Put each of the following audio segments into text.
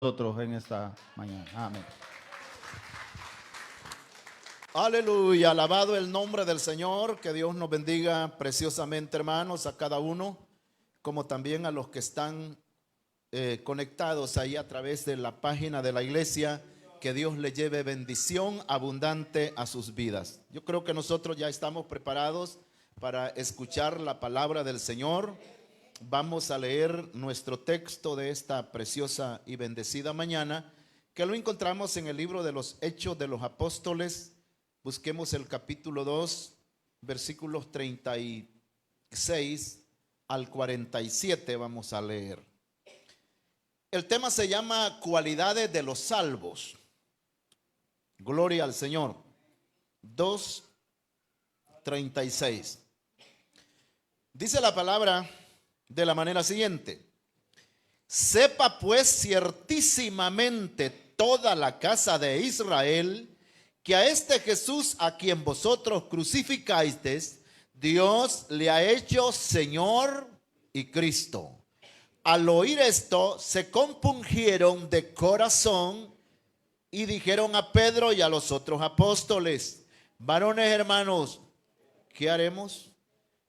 nosotros en esta mañana. Amén. Aleluya, alabado el nombre del Señor. Que Dios nos bendiga preciosamente, hermanos, a cada uno, como también a los que están conectados ahí a través de la página de la iglesia. Que Dios le lleve bendición abundante a sus vidas. Yo creo que nosotros ya estamos preparados para escuchar la palabra del Señor. Vamos a leer nuestro texto de esta preciosa y bendecida mañana, que lo encontramos en el libro de los Hechos de los Apóstoles. Busquemos el capítulo 2, versículos 36 al 47, vamos a leer. El tema se llama cualidades de los salvos. Gloria al Señor. 2:36. Dice la palabra de la manera siguiente: sepa pues ciertísimamente toda la casa de Israel que a este Jesús a quien vosotros crucificasteis, Dios le ha hecho Señor y Cristo. Al oír esto, se compungieron de corazón y dijeron a Pedro y a los otros apóstoles: varones hermanos, ¿qué haremos?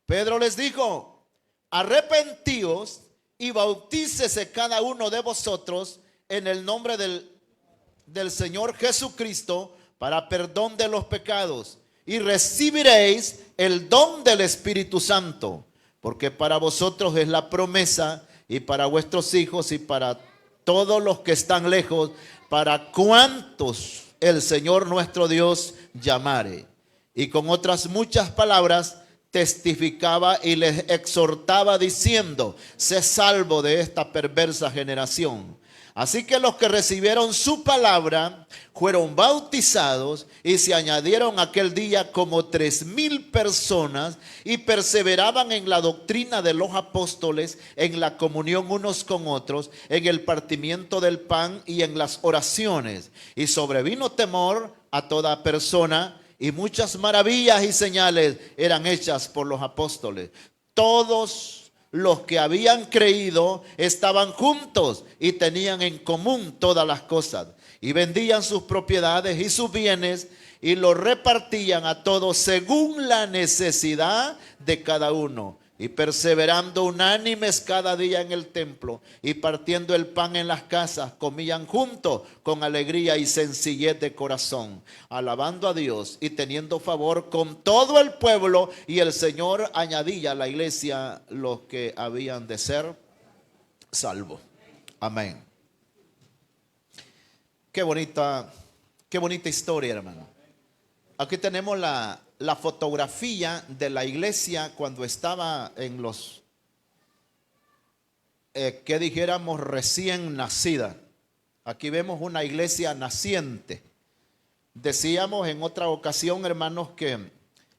Pedro les dijo: arrepentíos y bautícese cada uno de vosotros en el nombre del Señor Jesucristo para perdón de los pecados, y recibiréis el don del Espíritu Santo, porque para vosotros es la promesa, y para vuestros hijos, y para todos los que están lejos, para cuantos el Señor nuestro Dios llamare. Y con otras muchas palabras testificaba y les exhortaba diciendo: sé salvo de esta perversa generación. Así que los que recibieron su palabra fueron bautizados, y se añadieron aquel día como 3,000 personas, y perseveraban en la doctrina de los apóstoles, en la comunión unos con otros, en el partimiento del pan y en las oraciones. Y sobrevino temor a toda persona, y muchas maravillas y señales eran hechas por los apóstoles. Todos los que habían creído estaban juntos y tenían en común todas las cosas, y vendían sus propiedades y sus bienes y los repartían a todos según la necesidad de cada uno. Y perseverando unánimes cada día en el templo y partiendo el pan en las casas, comían juntos con alegría y sencillez de corazón, alabando a Dios y teniendo favor con todo el pueblo. Y el Señor añadía a la iglesia los que habían de ser salvos. Amén. Qué bonita historia, hermano. Aquí tenemos la fotografía de la iglesia cuando estaba en los, que dijéramos, recién nacida. Aquí vemos una iglesia naciente. Decíamos en otra ocasión, hermanos, que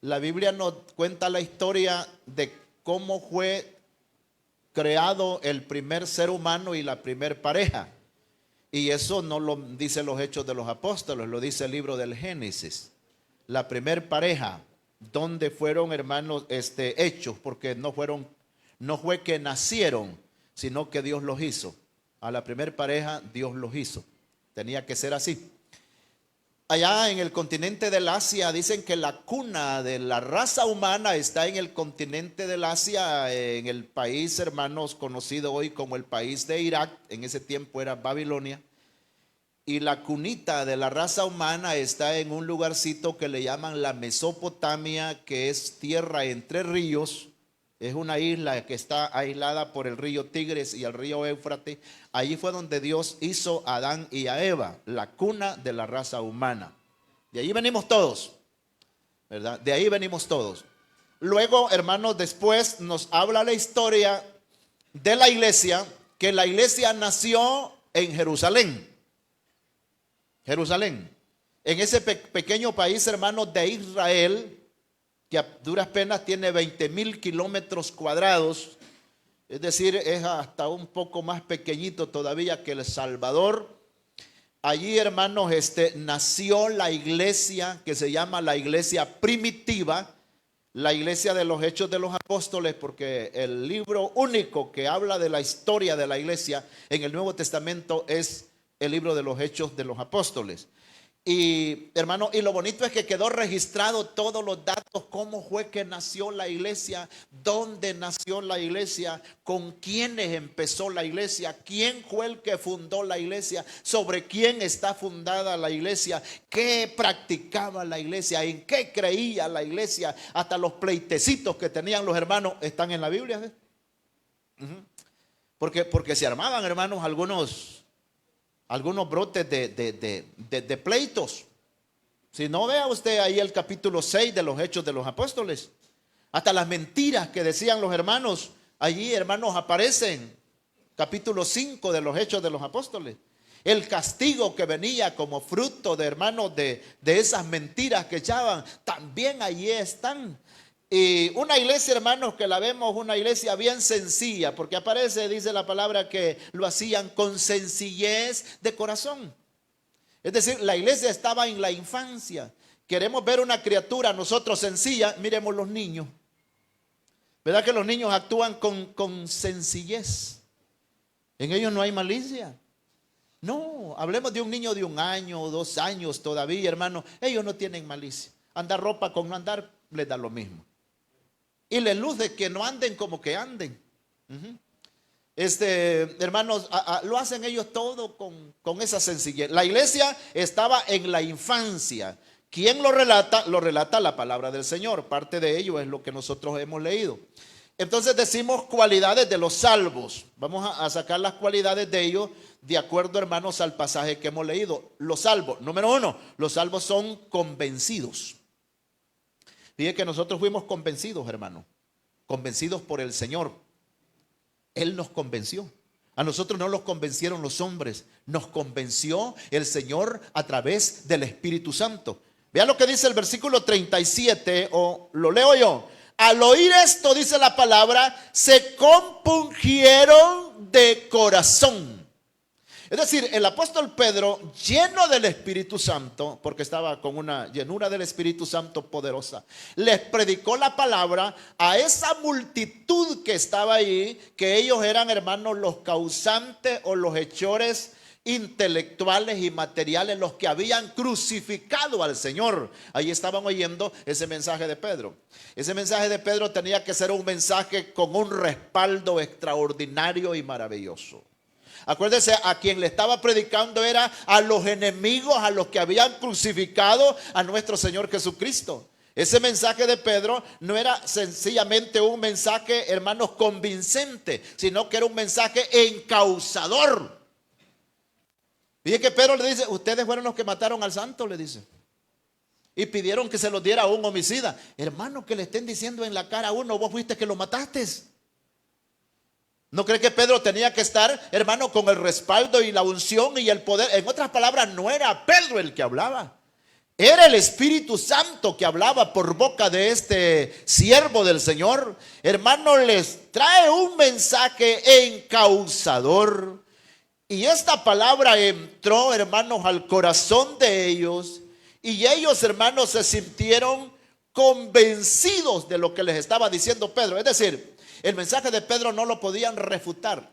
la Biblia nos cuenta la historia de cómo fue creado el primer ser humano y la primer pareja. Y eso no lo dice los Hechos de los Apóstoles, lo dice el libro del Génesis. La primer pareja, donde fueron, hermanos, hechos, porque no fue que nacieron, sino que Dios los hizo. A la primer pareja Dios los hizo. Tenía que ser así. Allá en el continente del Asia dicen que la cuna de la raza humana está en el continente del Asia, en el país, hermanos, conocido hoy como el país de Irak. En ese tiempo era Babilonia. Y la cunita de la raza humana está en un lugarcito que le llaman la Mesopotamia, que es tierra entre ríos. Es una isla que está aislada por el río Tigres y el río Éufrates. Allí fue donde Dios hizo a Adán y a Eva, la cuna de la raza humana. De ahí venimos todos, ¿verdad? De ahí venimos todos. Luego, hermanos, después nos habla la historia de la iglesia, que la iglesia nació en Jerusalén. Jerusalén, en ese pequeño país, hermanos, de Israel, que a duras penas tiene 20,000 kilómetros cuadrados, es decir, es hasta un poco más pequeñito todavía que El Salvador. Allí, hermanos, nació la iglesia que se llama la iglesia primitiva, la iglesia de los Hechos de los Apóstoles, porque el libro único que habla de la historia de la iglesia en el Nuevo Testamento es el libro de los Hechos de los Apóstoles. Y hermano, y lo bonito es que quedó registrado todos los datos, cómo fue que nació la iglesia, dónde nació la iglesia, con quiénes empezó la iglesia, quién fue el que fundó la iglesia, sobre quién está fundada la iglesia, qué practicaba la iglesia, en qué creía la iglesia, hasta los pleitecitos que tenían los hermanos están en la Biblia. Porque se armaban, hermanos, algunos brotes de pleitos. Si no, vea usted ahí el capítulo 6 de los Hechos de los Apóstoles. Hasta las mentiras que decían los hermanos, allí, hermanos, aparecen. Capítulo 5 de los Hechos de los Apóstoles. El castigo que venía como fruto de, hermanos, de esas mentiras que echaban, también allí están. Y una iglesia, hermanos, que la vemos, una iglesia bien sencilla, porque aparece, dice la palabra, que lo hacían con sencillez de corazón. Es decir, la iglesia estaba en la infancia. Queremos ver una criatura nosotros sencilla, miremos los niños. ¿Verdad que los niños actúan con sencillez? En ellos no hay malicia. No, hablemos de un niño de 1 año o 2 años todavía, hermano. Ellos no tienen malicia. Andar ropa con no andar les da lo mismo. Y les luce que no anden como que anden. Hermanos, lo hacen ellos todo con esa sencillez. La iglesia estaba en la infancia. ¿Quién lo relata? Lo relata la palabra del Señor. Parte de ello es lo que nosotros hemos leído. Entonces decimos cualidades de los salvos. Vamos a sacar las cualidades de ellos de acuerdo, hermanos, al pasaje que hemos leído. Los salvos, número 1, los salvos son convencidos. Fíjate que nosotros fuimos convencidos, hermano, convencidos por el Señor. Él nos convenció. A nosotros no los convencieron los hombres, nos convenció el Señor a través del Espíritu Santo. Vean lo que dice el versículo 37, o lo leo yo. Al oír esto, dice la palabra, se compungieron de corazón. Es decir, el apóstol Pedro, lleno del Espíritu Santo, porque estaba con una llenura del Espíritu Santo poderosa, les predicó la palabra a esa multitud que estaba ahí, que ellos eran, hermanos, los causantes o los hechores intelectuales y materiales, los que habían crucificado al Señor. Ahí estaban oyendo ese mensaje de Pedro. Ese mensaje de Pedro tenía que ser un mensaje con un respaldo extraordinario y maravilloso. Acuérdese, a quien le estaba predicando era a los enemigos, a los que habían crucificado a nuestro Señor Jesucristo. Ese mensaje de Pedro no era sencillamente un mensaje, hermanos, convincente, sino que era un mensaje encausador. Fíjate que Pedro le dice, ustedes fueron los que mataron al santo, le dice. Y pidieron que se los diera a un homicida. Hermano, que le estén diciendo en la cara a uno, vos fuiste que lo mataste. ¿No cree que Pedro tenía que estar, hermano, con el respaldo y la unción y el poder? En otras palabras, no era Pedro el que hablaba. Era el Espíritu Santo que hablaba por boca de este siervo del Señor. Hermano, les trae un mensaje encausador. Y esta palabra entró, hermanos, al corazón de ellos. Y ellos, hermanos, se sintieron convencidos de lo que les estaba diciendo Pedro. Es decir, el mensaje de Pedro no lo podían refutar,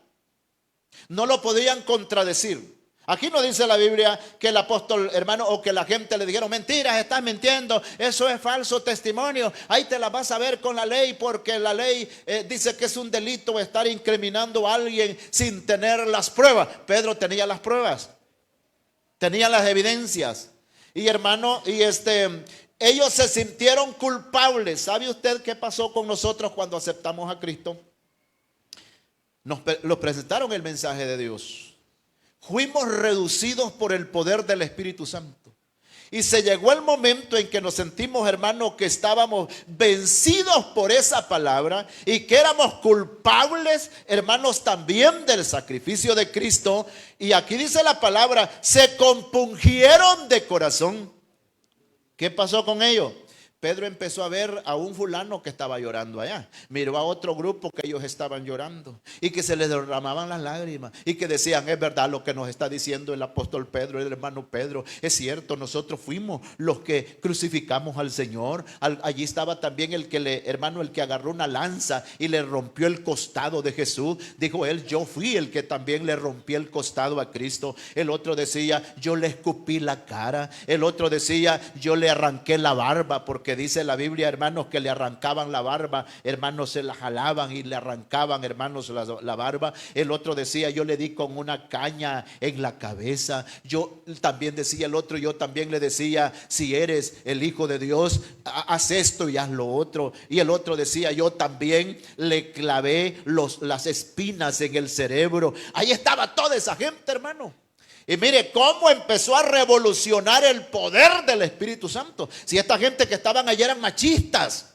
no lo podían contradecir. Aquí no dice la Biblia que el apóstol, hermano, o que la gente le dijeron, mentiras, estás mintiendo, eso es falso testimonio, ahí te la vas a ver con la ley, porque la ley dice que es un delito estar incriminando a alguien sin tener las pruebas. Pedro tenía las pruebas, tenía las evidencias. Y hermano, ellos se sintieron culpables. ¿Sabe usted qué pasó con nosotros cuando aceptamos a Cristo? Nos presentaron el mensaje de Dios. Fuimos reducidos por el poder del Espíritu Santo. Y se llegó el momento en que nos sentimos, hermanos, que estábamos vencidos por esa palabra y que éramos culpables, hermanos, también del sacrificio de Cristo. Y aquí dice la palabra, se compungieron de corazón. ¿Qué pasó con ellos? Pedro empezó a ver a un fulano que estaba llorando allá. Miró a otro grupo que ellos estaban llorando y que se les derramaban las lágrimas y que decían: es verdad lo que nos está diciendo el apóstol Pedro, el hermano Pedro. Es cierto, nosotros fuimos los que crucificamos al Señor. Allí estaba también el que agarró una lanza y le rompió el costado de Jesús. Dijo él: yo fui el que también le rompí el costado a Cristo. El otro decía: yo le escupí la cara. El otro decía: yo le arranqué la barba, porque dice la Biblia, hermanos, que le arrancaban la barba, hermanos, se la jalaban y le arrancaban, hermanos, la barba. El otro decía: yo le di con una caña en la cabeza. Yo también decía el otro, yo también le decía: si eres el Hijo de Dios, haz esto y haz lo otro. Y el otro decía: yo también le clavé las espinas en el cerebro. Ahí estaba toda esa gente, hermano. Y mire cómo empezó a revolucionar el poder del Espíritu Santo. Si esta gente que estaban allá eran machistas.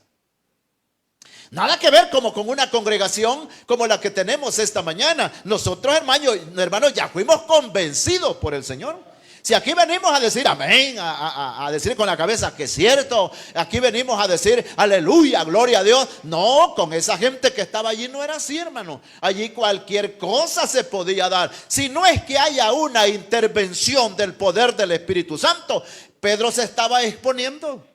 Nada que ver como con una congregación como la que tenemos esta mañana. Nosotros, hermanos, ya fuimos convencidos por el Señor. Si aquí venimos a decir amén, a decir con la cabeza que es cierto, aquí venimos a decir aleluya, gloria a Dios. No, con esa gente que estaba allí no era así, hermano. Allí cualquier cosa se podía dar. Si no es que haya una intervención del poder del Espíritu Santo, Pedro se estaba exponiendo.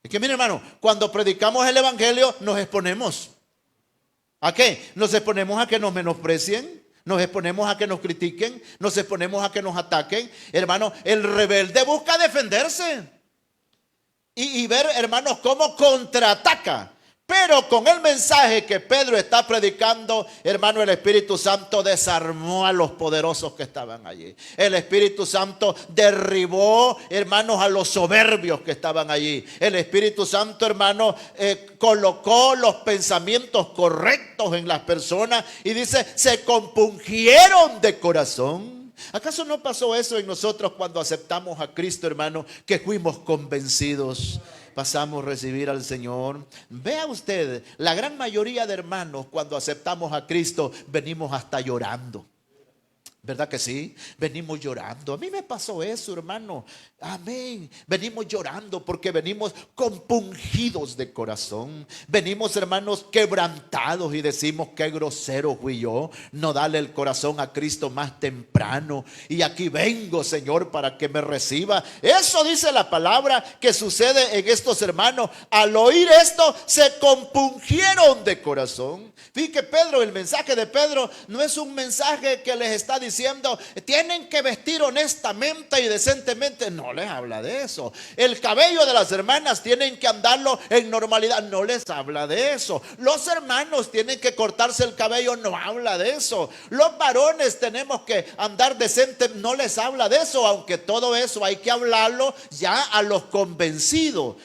Es que mire, hermano, cuando predicamos el evangelio nos exponemos. ¿A qué? Nos exponemos a que nos menosprecien. Nos exponemos a que nos critiquen, nos exponemos a que nos ataquen. Hermano, el rebelde busca defenderse y ver, hermanos, cómo contraataca. Pero con el mensaje que Pedro está predicando, hermano, el Espíritu Santo desarmó a los poderosos que estaban allí. El Espíritu Santo derribó, hermanos, a los soberbios que estaban allí. El Espíritu Santo, hermano, colocó los pensamientos correctos en las personas y dice: se compungieron de corazón. ¿Acaso no pasó eso en nosotros cuando aceptamos a Cristo, hermano? Que fuimos convencidos. Pasamos a recibir al Señor. Vea usted, la gran mayoría de hermanos cuando aceptamos a Cristo venimos hasta llorando. ¿Verdad que sí? Venimos llorando. A mí me pasó eso, hermano. Amén. Venimos llorando porque venimos compungidos de corazón. Venimos, hermanos, quebrantados y decimos: qué grosero fui yo, no darle el corazón a Cristo más temprano. Y aquí vengo, Señor, para que me reciba. Eso dice la palabra que sucede en estos hermanos. Al oír esto, se compungieron de corazón. Fíjate, Pedro, el mensaje de Pedro no es un mensaje que les está diciendo: tienen que vestir honestamente y decentemente. No les habla de eso. El cabello de las hermanas tienen que andarlo en normalidad. No les habla de eso. Los hermanos tienen que cortarse el cabello. No habla de eso. Los varones tenemos que andar decente. No les habla de eso. Aunque todo eso hay que hablarlo ya a los convencidos.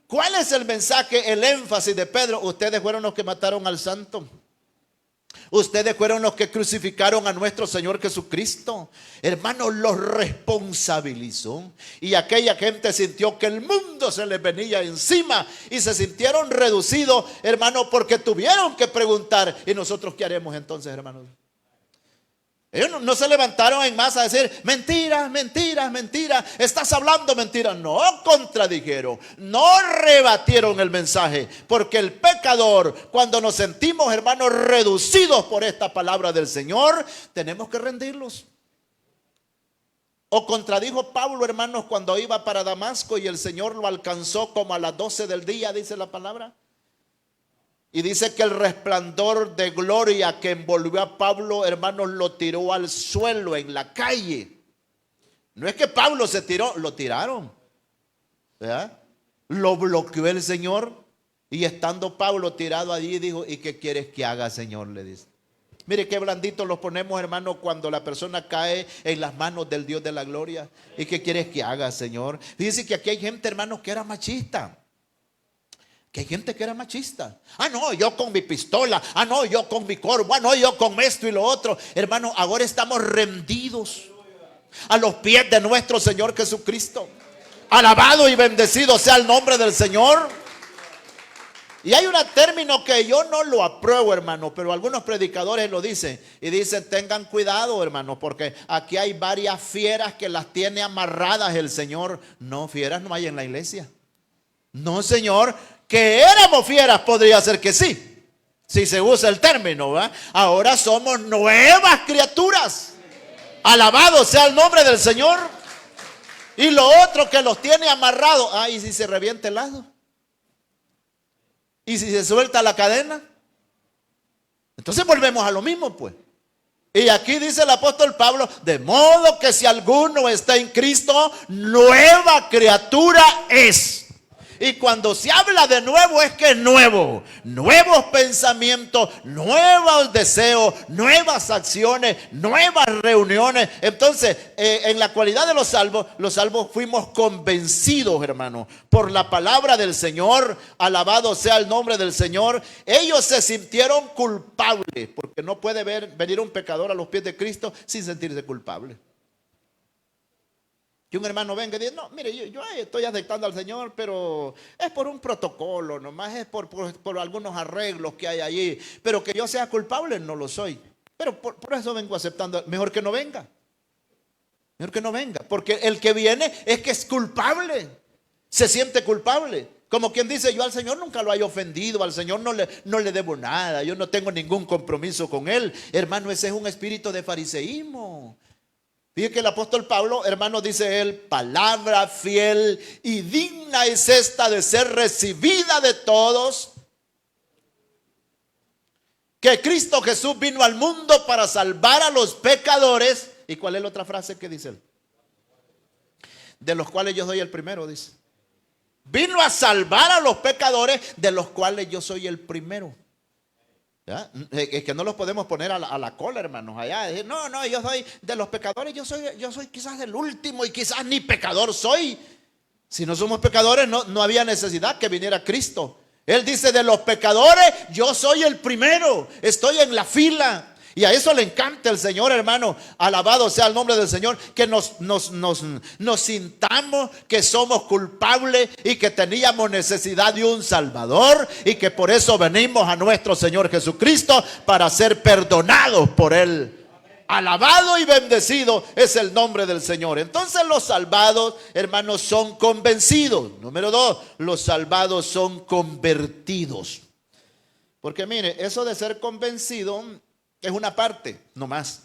¿Cuál es el mensaje, el énfasis de Pedro? Ustedes fueron los que mataron al santo. Ustedes fueron los que crucificaron a nuestro Señor Jesucristo. Hermanos, los responsabilizó. Y aquella gente sintió que el mundo se les venía encima y se sintieron reducidos, hermanos, porque tuvieron que preguntar: ¿y nosotros qué haremos entonces, hermanos? Ellos no se levantaron en masa a decir: mentiras, mentiras, mentiras, estás hablando mentiras. No contradijeron, no rebatieron el mensaje. Porque el pecador, cuando nos sentimos, hermanos, reducidos por esta palabra del Señor, tenemos que rendirlos. O contradijo Pablo, hermanos, cuando iba para Damasco y el Señor lo alcanzó como a las 12 del día, dice la palabra. Y dice que el resplandor de gloria que envolvió a Pablo, hermanos, lo tiró al suelo en la calle. No es que Pablo se tiró, lo tiraron, ¿verdad? Lo bloqueó el Señor. Y estando Pablo tirado allí, dijo: ¿y qué quieres que haga, Señor? Le dice. Mire qué blanditos los ponemos, hermano, cuando la persona cae en las manos del Dios de la gloria. ¿Y qué quieres que haga, Señor? Dice que aquí hay gente, hermanos, que era machista. Que hay gente que era machista. Ah, no, yo con mi pistola. Ah, no, yo con mi corvo. Ah, no, yo con esto y lo otro. Hermano, ahora estamos rendidos a los pies de nuestro Señor Jesucristo. Alabado y bendecido sea el nombre del Señor. Y hay un término que yo no lo apruebo, hermano, pero algunos predicadores lo dicen. Y dicen: tengan cuidado, hermano, porque aquí hay varias fieras que las tiene amarradas el Señor. No, fieras no hay en la iglesia. No, Señor, que éramos fieras podría ser que sí, si se usa el término, ¿va? Ahora somos nuevas criaturas. Alabado sea el nombre del Señor. Y lo otro que los tiene amarrados. ¿Y si se revienta el lazo? ¿Y si se suelta la cadena? Entonces volvemos a lo mismo, pues. Y aquí dice el apóstol Pablo, de modo que si alguno está en Cristo, nueva criatura es. Y cuando se habla de nuevo es que es nuevo. Nuevos pensamientos, nuevos deseos, nuevas acciones, nuevas reuniones. Entonces, en la cualidad de los salvos fuimos convencidos, hermano, por la palabra del Señor. Alabado sea el nombre del Señor. Ellos se sintieron culpables, porque no puede venir un pecador a los pies de Cristo sin sentirse culpable. Que un hermano venga y diga, no, mire, yo estoy aceptando al Señor, pero es por un protocolo, nomás es por algunos arreglos que hay allí. Pero que yo sea culpable, no lo soy. Pero por eso vengo aceptando. Mejor que no venga. Mejor que no venga. Porque el que viene es que es culpable. Se siente culpable. Como quien dice, yo al Señor nunca lo haya ofendido, al Señor no le debo nada, yo no tengo ningún compromiso con Él. Hermano, ese es un espíritu de fariseísmo. Fíjate que el apóstol Pablo, hermano, dice él, palabra fiel y digna es esta de ser recibida de todos, que Cristo Jesús vino al mundo para salvar a los pecadores. ¿Y cuál es la otra frase que dice él? De los cuales yo soy el primero, dice. Vino a salvar a los pecadores, de los cuales yo soy el primero. ¿Ya? Es que no los podemos poner a la cola, hermanos, allá. Decir, no, yo soy de los pecadores, yo soy quizás el último y quizás ni pecador soy. Si no somos pecadores, no había necesidad que viniera Cristo. Él dice, de los pecadores, yo soy el primero, estoy en la fila. Y a eso le encanta el Señor, hermano. Alabado sea el nombre del Señor. Que nos sintamos que somos culpables y que teníamos necesidad de un Salvador. Y que por eso venimos a nuestro Señor Jesucristo para ser perdonados por Él. Alabado y bendecido es el nombre del Señor. Entonces los salvados, hermanos, son convencidos. Número 2, los salvados son convertidos. Porque mire, eso de ser convencido es una parte, no más.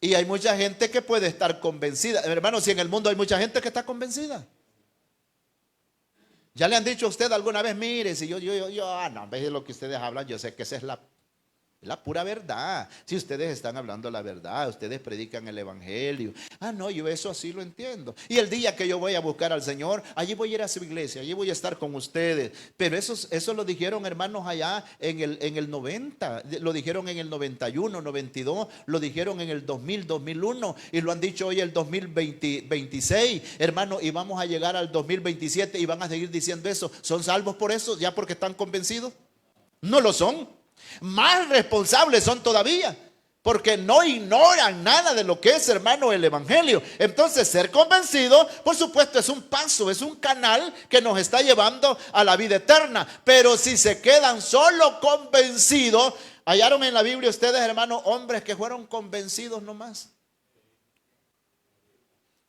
Y hay mucha gente que puede estar convencida. Hermano, si en el mundo hay mucha gente que está convencida. ¿Ya le han dicho a usted alguna vez, mire, si yo, no, en vez de lo que ustedes hablan, yo sé que esa es la pura verdad? Si ustedes están hablando la verdad, ustedes predican el evangelio. No, yo eso así lo entiendo. Y el día que yo voy a buscar al Señor, allí voy a ir a su iglesia, allí voy a estar con ustedes. Pero eso lo dijeron, hermanos, allá en el 90, lo dijeron en el 91, 92, lo dijeron en el 2000, 2001 y lo han dicho hoy el 2026, hermanos, y vamos a llegar al 2027 y van a seguir diciendo eso. ¿Son salvos por eso? ¿Ya porque están convencidos? No lo son. Más responsables son todavía, porque no ignoran nada de lo que es, hermano, el evangelio. Entonces, ser convencido, por supuesto, es un paso, es un canal que nos está llevando a la vida eterna. Pero si se quedan solo convencidos, hallaron en la Biblia ustedes, hermanos, hombres que fueron convencidos nomás.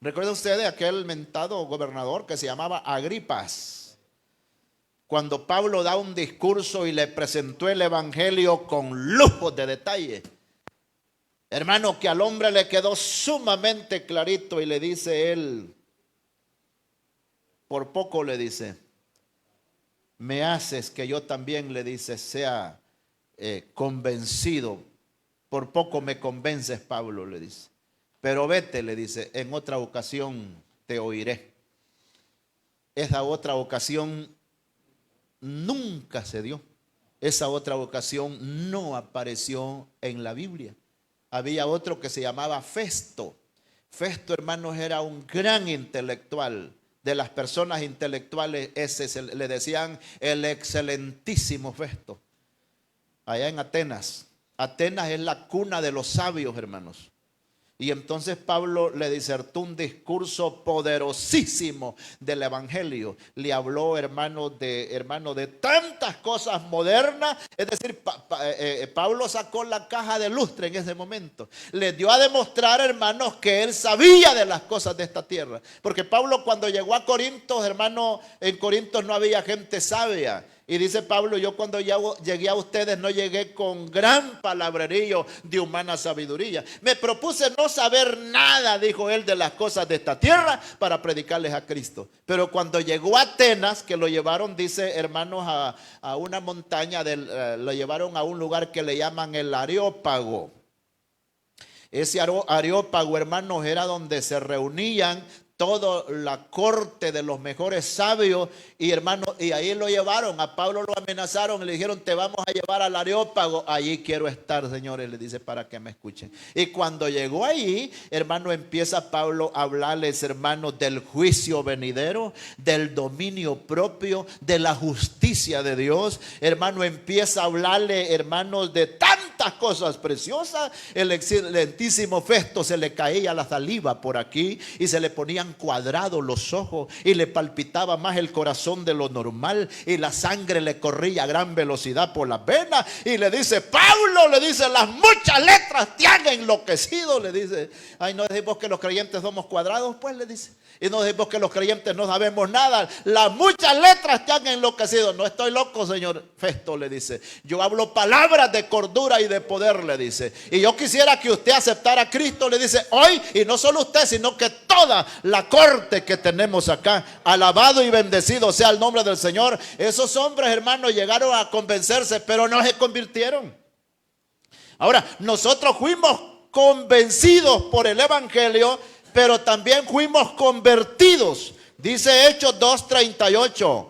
¿Recuerdan ustedes aquel mentado gobernador que se llamaba Agripas? Cuando Pablo da un discurso y le presentó el evangelio con lujo de detalle, hermano, que al hombre le quedó sumamente clarito y le dice él, por poco le dice, me haces que yo también, le dice, sea convencido. Por poco me convences, Pablo, le dice. Pero vete, le dice, en otra ocasión te oiré. Esa otra ocasión nunca se dio. Esa otra ocasión no apareció en la Biblia. Había otro que se llamaba Festo. Festo, hermanos, era un gran intelectual. De las personas intelectuales, le decían el excelentísimo Festo. Allá en Atenas. Atenas es la cuna de los sabios, hermanos. Y entonces Pablo le disertó un discurso poderosísimo del evangelio. Le habló, hermano, de tantas cosas modernas. Es decir, Pablo sacó la caja de lustre en ese momento. Le dio a demostrar, hermanos, que él sabía de las cosas de esta tierra. Porque Pablo, cuando llegó a Corinto, hermano, en Corinto no había gente sabia. Y dice Pablo, yo cuando llegué a ustedes no llegué con gran palabrerío de humana sabiduría. Me propuse no saber nada, dijo él, de las cosas de esta tierra para predicarles a Cristo. Pero cuando llegó a Atenas, que lo llevaron, dice, hermanos, a una montaña, lo llevaron a un lugar que le llaman el Areópago. Ese Areópago, hermanos, era donde se reunían toda la corte de los mejores sabios, y hermanos, y ahí lo llevaron. A Pablo lo amenazaron y le dijeron, te vamos a llevar al Areópago. Allí quiero estar, señores, le dice, para que me escuchen. Y cuando llegó allí, hermano, empieza Pablo a hablarles, hermanos, del juicio venidero, del dominio propio, de la justicia de Dios. Hermano, empieza a hablarle, hermanos, de tantas cosas preciosas. El excelentísimo Festo se le caía la saliva por aquí y se le ponían cuadrados los ojos y le palpitaba más el corazón de lo normal y la sangre le corría a gran velocidad por las venas. Y le dice, Pablo, le dice, las muchas letras te han enloquecido. Le dice, ay, no decimos que los creyentes somos cuadrados, pues, le dice. Y no decimos que los creyentes no sabemos nada. Las muchas letras te han enloquecido. No estoy loco, señor Festo, le dice. Yo hablo palabras de cordura y de poder, le dice. Y yo quisiera que usted aceptara a Cristo, le dice, hoy. Y no solo usted, sino que toda la corte que tenemos acá. Alabado y bendecido sea el nombre del Señor. Esos hombres, hermanos, llegaron a convencerse, pero no se convirtieron. Ahora, nosotros fuimos convencidos por el evangelio, pero también fuimos convertidos. Dice Hechos 2:38.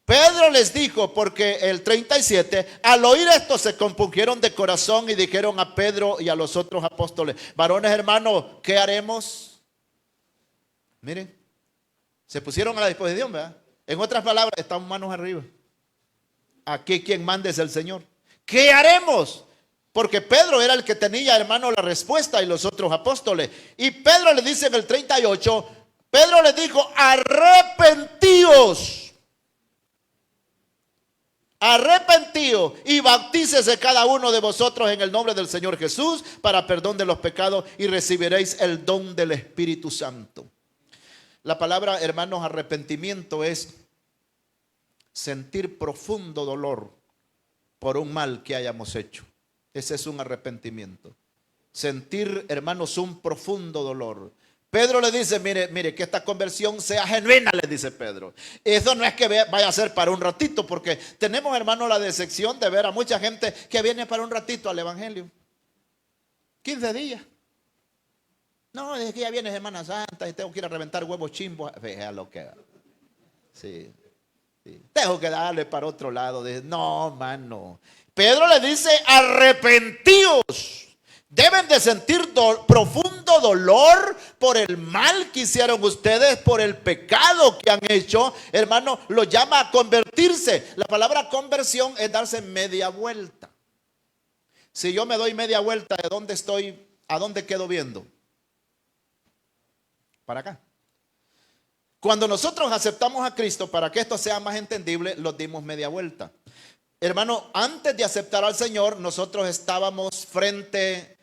Pedro les dijo, porque el 37, al oír esto se compungieron de corazón y dijeron a Pedro y a los otros apóstoles, varones hermanos, ¿qué haremos? Miren, se pusieron a la disposición, ¿verdad? En otras palabras, estamos manos arriba. Aquí quien manda es el Señor. ¿Qué haremos? Porque Pedro era el que tenía, hermano, la respuesta y los otros apóstoles. Y Pedro le dice en el 38, Pedro les dijo, arrepentíos. Arrepentíos y bautícese cada uno de vosotros en el nombre del Señor Jesús para perdón de los pecados y recibiréis el don del Espíritu Santo. La palabra, hermanos, arrepentimiento es sentir profundo dolor por un mal que hayamos hecho. Ese es un arrepentimiento. Sentir, hermanos, un profundo dolor. Pedro le dice, mire, que esta conversión sea genuina, le dice Pedro. Eso no es que vaya a ser para un ratito, porque tenemos, hermanos, la decepción de ver a mucha gente que viene para un ratito al evangelio. 15 días. No, es que ya viene Semana Santa y tengo que ir a reventar huevos chimbos. Vea lo que... Sí. Tengo que darle para otro lado. No, mano. Pedro le dice, arrepentíos. Deben de sentir profundo dolor por el mal que hicieron ustedes, por el pecado que han hecho. Hermano, lo llama a convertirse. La palabra conversión es darse media vuelta. Si yo me doy media vuelta, ¿de dónde estoy? ¿A dónde quedo viendo? Para acá. Cuando nosotros aceptamos a Cristo, para que esto sea más entendible, los dimos media vuelta. Hermano, antes de aceptar al Señor, nosotros estábamos frente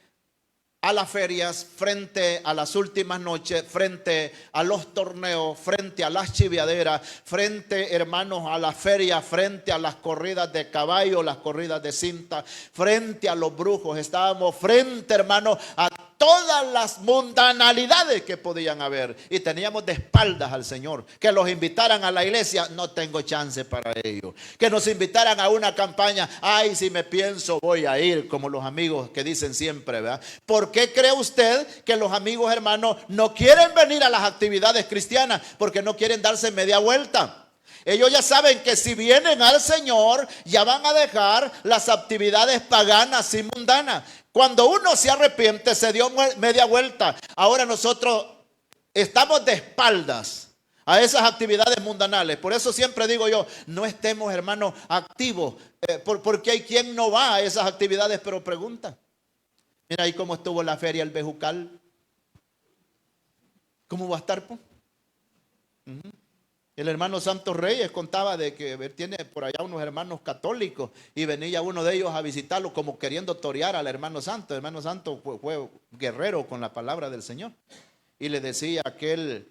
a las ferias, frente a las últimas noches, frente a los torneos, frente a las chiviaderas, frente, hermanos, a las ferias, frente a las corridas de caballo, las corridas de cinta, frente a los brujos. Estábamos frente, hermanos, a todas las mundanalidades que podían haber, y teníamos de espaldas al Señor. Que los invitaran a la iglesia, no tengo chance para ello. Que nos invitaran a una campaña, ay, si me pienso voy a ir, como los amigos que dicen siempre, ¿verdad? ¿Por qué cree usted que los amigos, hermanos, no quieren venir a las actividades cristianas? Porque no quieren darse media vuelta. Ellos ya saben que si vienen al Señor, ya van a dejar las actividades paganas y mundanas. Cuando uno se arrepiente, se dio media vuelta. Ahora nosotros estamos de espaldas a esas actividades mundanales. Por eso siempre digo yo, no estemos, hermanos, activos. Porque hay quien no va a esas actividades, pero pregunta. Mira ahí cómo estuvo la feria el Bejucal. ¿Cómo va a estar, pues? El hermano Santos Reyes contaba de que tiene por allá unos hermanos católicos y venía uno de ellos a visitarlo como queriendo torear al hermano Santos. El hermano Santos fue guerrero con la palabra del Señor y le decía a aquel,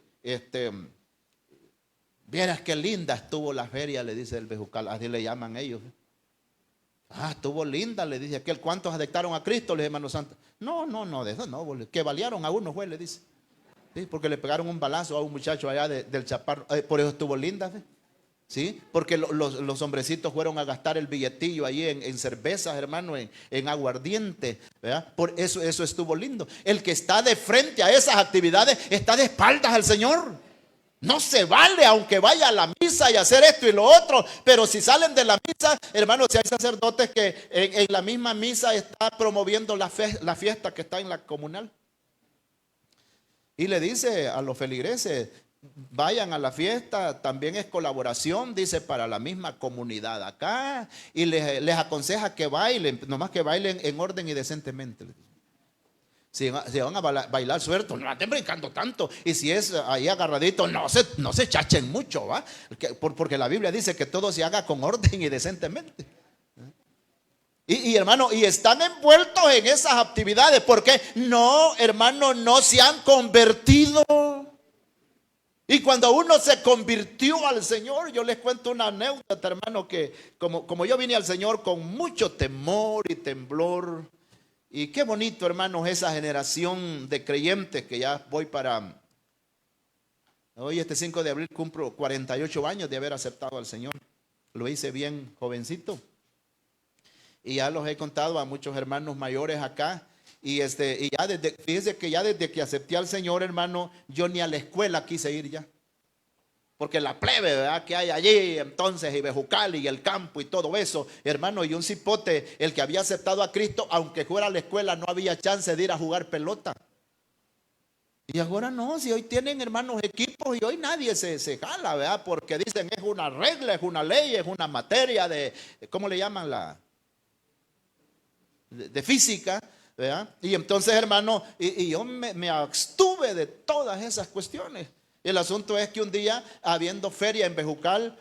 vieras qué linda estuvo la feria, le dice el Bejucal, así le llaman ellos. Ah, estuvo linda, le dice aquel. ¿Cuántos adectaron a Cristo? Le dice hermano Santos. No, de eso no, que balearon a uno fue, le dice. Sí, porque le pegaron un balazo a un muchacho allá del Chaparro. Por eso estuvo linda. ¿Sí? Porque los hombrecitos fueron a gastar el billetillo ahí en cervezas, hermano, en aguardiente. ¿Verdad? Por eso estuvo lindo. El que está de frente a esas actividades está de espaldas al Señor. No se vale aunque vaya a la misa y hacer esto y lo otro. Pero si salen de la misa, hermano, si hay sacerdotes que en la misma misa está promoviendo la fiesta que está en la comunal. Y le dice a los feligreses, vayan a la fiesta, también es colaboración, dice, para la misma comunidad acá. Y les aconseja que bailen, nomás que bailen en orden y decentemente. Si van a bailar sueltos, no anden brincando tanto. Y si es ahí agarradito, no se chachen mucho, ¿va? Porque la Biblia dice que todo se haga con orden y decentemente. Y hermano, y están envueltos en esas actividades porque no, hermano, no se han convertido. Y cuando uno se convirtió al Señor, yo les cuento una anécdota, hermano, que como yo vine al Señor con mucho temor y temblor. Y qué bonito, hermanos, esa generación de creyentes que ya voy para... Hoy este 5 de abril cumplo 48 años de haber aceptado al Señor. Lo hice bien jovencito. Y ya los he contado a muchos hermanos mayores acá. Y ya fíjese que ya desde que acepté al Señor, hermano, yo ni a la escuela quise ir ya. Porque la plebe, ¿verdad?, que hay allí, entonces, y Bejucal y el campo y todo eso, hermano, y un cipote, el que había aceptado a Cristo, aunque fuera a la escuela, no había chance de ir a jugar pelota. Y ahora no, si hoy tienen, hermanos, equipos y hoy nadie se jala, ¿verdad? Porque dicen es una regla, es una ley, es una materia de, ¿cómo le llaman? De física, ¿verdad? Y entonces, hermano, y yo me abstuve de todas esas cuestiones. El asunto es que un día, habiendo feria en Bejucal,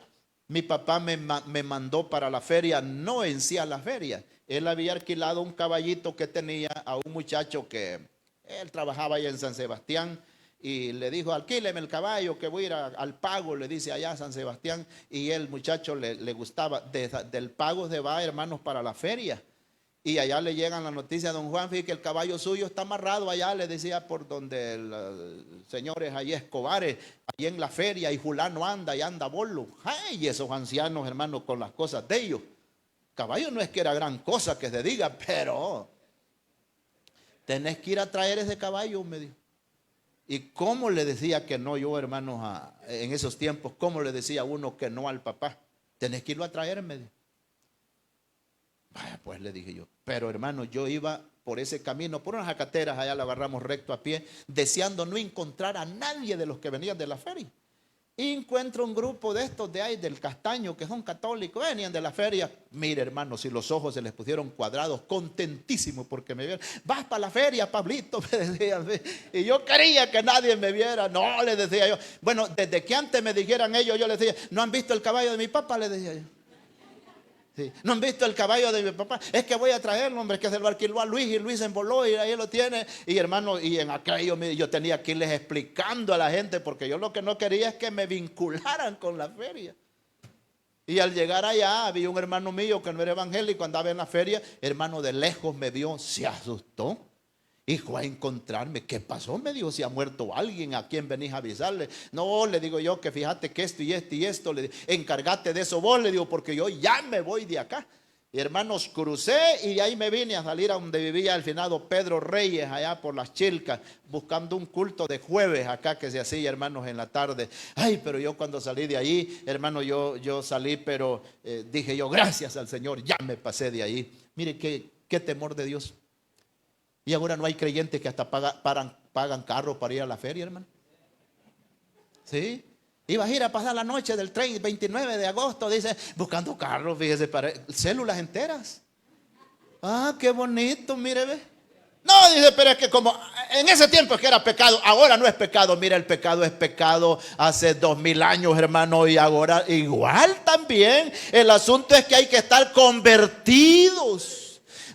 mi papá me mandó para la feria, no en sí a la feria. Él había alquilado un caballito que tenía a un muchacho que él trabajaba allá en San Sebastián y le dijo, alquíleme el caballo que voy a ir al pago, le dice allá a San Sebastián. Y el muchacho le gustaba, del pago se va, hermanos, para la feria. Y allá le llegan la noticia a don Juan, fíjate que el caballo suyo está amarrado allá, le decía, por donde los señores allí Escobares, allí en la feria, y fulano anda y anda bolo. Ay, esos ancianos, hermanos, con las cosas de ellos. Caballo no es que era gran cosa que se diga, pero tenés que ir a traer ese caballo, me dijo. ¿Y cómo le decía que no yo, hermanos, en esos tiempos? ¿Cómo le decía uno que no al papá? Tenés que irlo a traer, me dijo. Vaya, pues le dije yo, pero hermano, yo iba por ese camino, por unas jacateras, allá la agarramos recto a pie, deseando no encontrar a nadie de los que venían de la feria. Y encuentro un grupo de estos de ahí, del Castaño, que son católicos, venían de la feria. Mire, hermano, si los ojos se les pusieron cuadrados, contentísimos porque me vieron. Vas para la feria, Pablito, me decían. Y yo quería que nadie me viera. No, les decía yo. Bueno, desde que antes me dijeran ellos, yo les decía, ¿no han visto el caballo de mi papá? Les decía yo. Sí. ¿No han visto el caballo de mi papá? Es que voy a traerlo, hombre, que se lo alquiló a Luis y Luis se emboló y ahí lo tiene. Y hermano, y en aquello yo tenía que irles explicando a la gente porque yo lo que no quería es que me vincularan con la feria. Y al llegar allá había un hermano mío que no era evangélico, andaba en la feria, hermano, de lejos me vio, se asustó. Y fue a encontrarme. ¿Qué pasó? Me dijo, si ha muerto alguien, ¿a quién venís a avisarle? No, le digo yo, que fíjate que esto y esto y esto, le digo, encárgate de eso vos, le digo, porque yo ya me voy de acá. Y hermanos, crucé y ahí me vine a salir a donde vivía el finado Pedro Reyes, allá por las Chilcas, buscando un culto de jueves acá que se hacía, hermanos, en la tarde. Ay, pero yo cuando salí de ahí, hermano, yo salí, pero dije yo, gracias al Señor, ya me pasé de ahí. Mire qué temor de Dios. Y ahora no hay creyentes que hasta pagan carros para ir a la feria, hermano. ¿Sí? Ibas a ir a pasar la noche del 29 de agosto, dice, buscando carros, fíjese, para células enteras. Ah, qué bonito, mire, ve. No, dice, pero es que como en ese tiempo es que era pecado, ahora no es pecado. Mira, el pecado es pecado hace 2000 años, hermano, y ahora igual también. El asunto es que hay que estar convertidos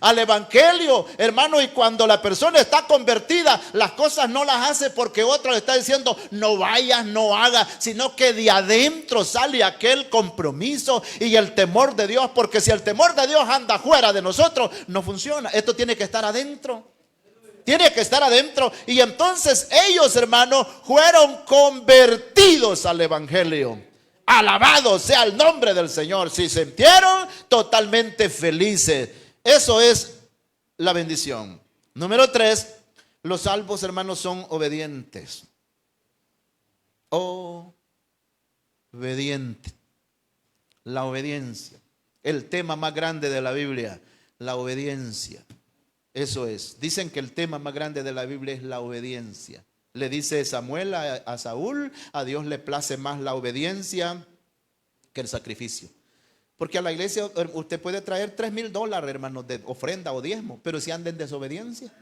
al evangelio, hermano, y cuando la persona está convertida, las cosas no las hace porque otro le está diciendo no vayas, no hagas, sino que de adentro sale aquel compromiso y el temor de Dios, porque si el temor de Dios anda fuera de nosotros, no funciona. Esto tiene que estar adentro. Tiene que estar adentro. Y entonces ellos, hermanos, fueron convertidos al evangelio. Alabado sea el nombre del Señor. Se sintieron totalmente felices. Eso es la bendición. Número 3, los salvos, hermanos, son obedientes. Obediente. La obediencia. El tema más grande de la Biblia, la obediencia. Eso es. Dicen que el tema más grande de la Biblia es la obediencia. Le dice Samuel a Saúl, a Dios le place más la obediencia que el sacrificio. Porque a la iglesia usted puede traer $3,000, hermanos, de ofrenda o diezmo, pero si anda en desobediencia,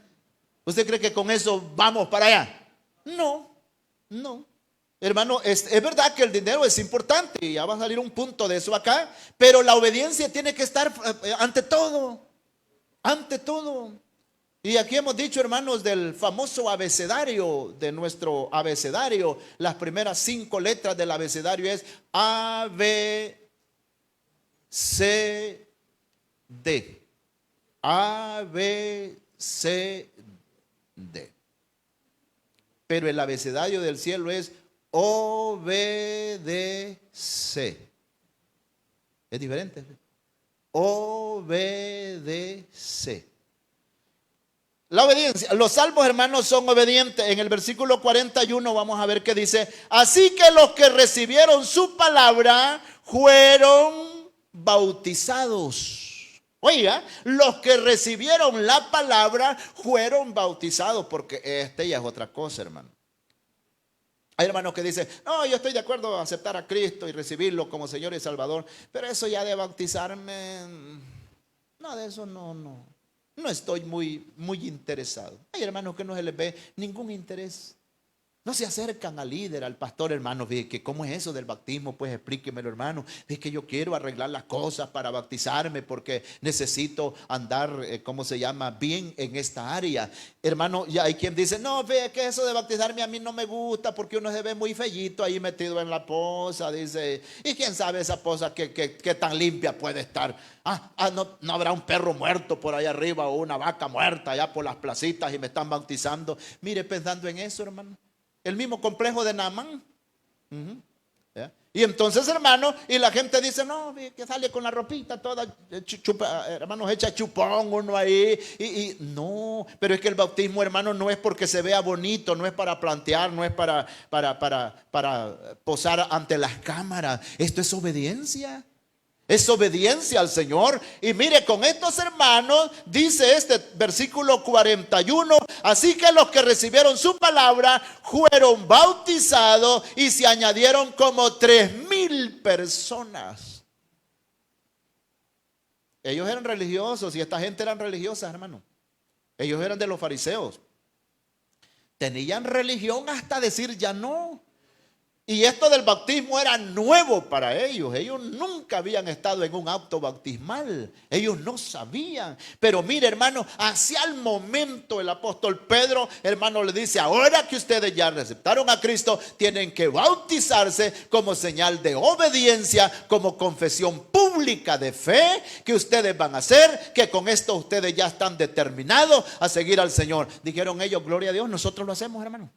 ¿usted cree que con eso vamos para allá? No, no. Hermano, es verdad que el dinero es importante y ya va a salir un punto de eso acá, pero la obediencia tiene que estar ante todo. Ante todo. Y aquí hemos dicho, hermanos, del famoso abecedario, de nuestro abecedario. Las primeras 5 letras del abecedario es A, B, C, D. A, B, C, D. Pero el abecedario del cielo es O, B, D, C. Es diferente. Obedece. La obediencia. Los salvos, hermanos, son obedientes. En el versículo 41 vamos a ver que dice: así que los que recibieron su palabra fueron bautizados. Oiga, los que recibieron la palabra fueron bautizados, porque ya es otra cosa, hermano. Hay hermanos que dicen, no, yo estoy de acuerdo a aceptar a Cristo y recibirlo como Señor y Salvador, pero eso ya de bautizarme, no, de eso no estoy muy interesado. Hay hermanos que no se les ve ningún interés. No se acercan al líder, al pastor, hermano. Ve que cómo es eso del bautismo, pues explíquemelo, hermano. Es que yo quiero arreglar las cosas para bautizarme porque necesito andar, ¿cómo se llama? Bien en esta área. Hermano, ya hay quien dice, no, ve que eso de bautizarme a mí no me gusta porque uno se ve muy fellito ahí metido en la poza, dice. Y quién sabe esa poza que tan limpia puede estar. No habrá un perro muerto por ahí arriba o una vaca muerta allá por las placitas y me están bautizando. Mire, pensando en eso, hermano. El mismo complejo de Naamán. Y entonces, hermano, y la gente dice, no, que sale con la ropita toda, hermanos, echa chupón uno ahí. Y no, pero es que el bautismo, hermano, no es porque se vea bonito, no es para plantear, no es para posar ante las cámaras. Esto es obediencia. Es obediencia al Señor. Y mire, con estos hermanos dice este versículo 41, así que los que recibieron su palabra fueron bautizados y se añadieron como 3,000 personas. Ellos eran religiosos y esta gente eran religiosas, hermano. Ellos eran de los fariseos. Tenían religión hasta decir ya no. Y esto del bautismo era nuevo para ellos. Ellos nunca habían estado en un acto bautismal. Ellos no sabían. Pero mire, hermano, hacia el momento el apóstol Pedro, hermano, le dice, ahora que ustedes ya aceptaron a Cristo, tienen que bautizarse como señal de obediencia, como confesión pública de fe que ustedes van a hacer, que con esto ustedes ya están determinados a seguir al Señor. Dijeron ellos, gloria a Dios, nosotros lo hacemos, hermano.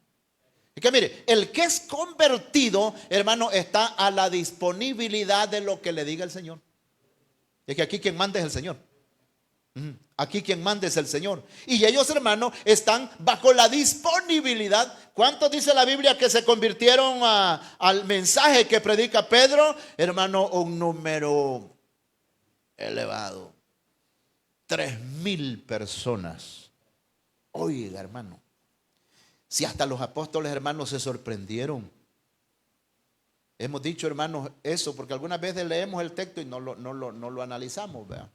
Y que mire, el que es convertido, hermano, está a la disponibilidad de lo que le diga el Señor. Es que aquí quien manda es el Señor. Aquí quien manda es el Señor. Y ellos, hermano, están bajo la disponibilidad. ¿Cuántos dice la Biblia que se convirtieron al mensaje que predica Pedro? Hermano, un número elevado. 3,000 personas. Oiga, hermano. Si hasta los apóstoles, hermanos, se sorprendieron. Hemos dicho, hermanos, eso porque algunas veces leemos el texto y no lo analizamos, ¿verdad?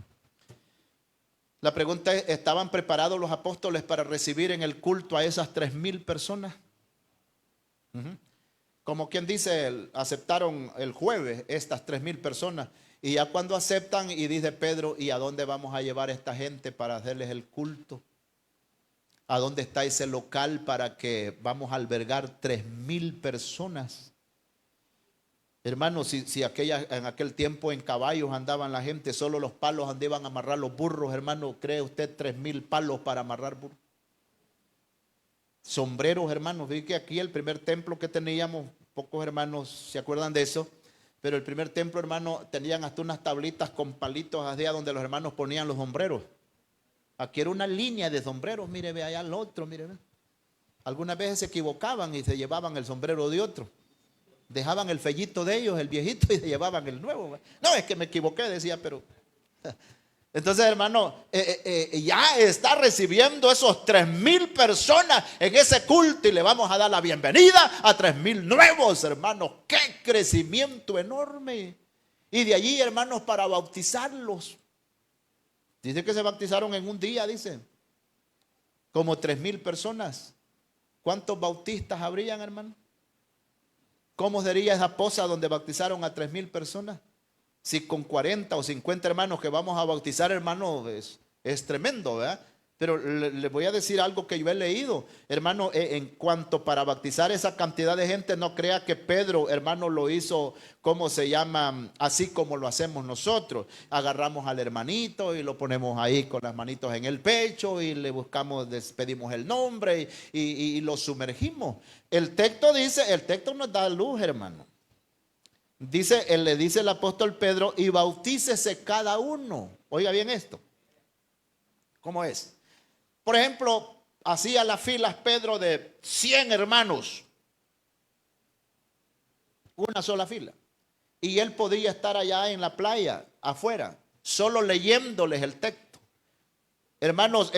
La pregunta es, ¿estaban preparados los apóstoles para recibir en el culto a esas 3,000 personas? Como quien dice, aceptaron el jueves estas 3,000 personas. Y ya cuando aceptan, y dice Pedro, ¿y a dónde vamos a llevar a esta gente para hacerles el culto? ¿A dónde está ese local para que vamos a albergar 3,000 personas? Hermanos, si en aquel tiempo en caballos andaban la gente, solo los palos andaban a amarrar los burros, hermano, ¿cree usted 3,000 palos para amarrar burros? Sombreros, hermanos, vi que aquí el primer templo que teníamos, pocos hermanos se acuerdan de eso, pero el primer templo, hermano, tenían hasta unas tablitas con palitos así donde los hermanos ponían los sombreros. Aquí era una línea de sombreros, mire, ve allá al otro, mire, ve. Algunas veces se equivocaban y se llevaban el sombrero de otro. Dejaban el fellito de ellos, el viejito, y se llevaban el nuevo. No, es que me equivoqué, decía, pero... Entonces, hermano, ya está recibiendo esos 3,000 personas en ese culto y le vamos a dar la bienvenida a 3,000 nuevos, hermanos. ¡Qué crecimiento enorme! Y de allí, hermanos, para bautizarlos. Dice que se bautizaron en un día, dice. Como 3,000 personas. ¿Cuántos bautistas habrían, hermano? ¿Cómo sería esa poza donde bautizaron a 3,000 personas? Si con 40 o 50 hermanos que vamos a bautizar, hermano, es tremendo, ¿verdad? Pero le voy a decir algo que yo he leído, hermano, en cuanto para bautizar esa cantidad de gente, no crea que Pedro, hermano, lo hizo, ¿cómo se llama? Así como lo hacemos nosotros. Agarramos al hermanito y lo ponemos ahí con las manitos en el pecho y le buscamos, pedimos el nombre y lo sumergimos. El texto dice, el texto nos da luz, hermano. Le dice el apóstol Pedro, y bautícese cada uno. Oiga bien esto. ¿Cómo es? Por ejemplo, hacía las filas Pedro de 100 hermanos. Una sola fila. Y él podía estar allá en la playa, afuera, solo leyéndoles el texto. Hermanos,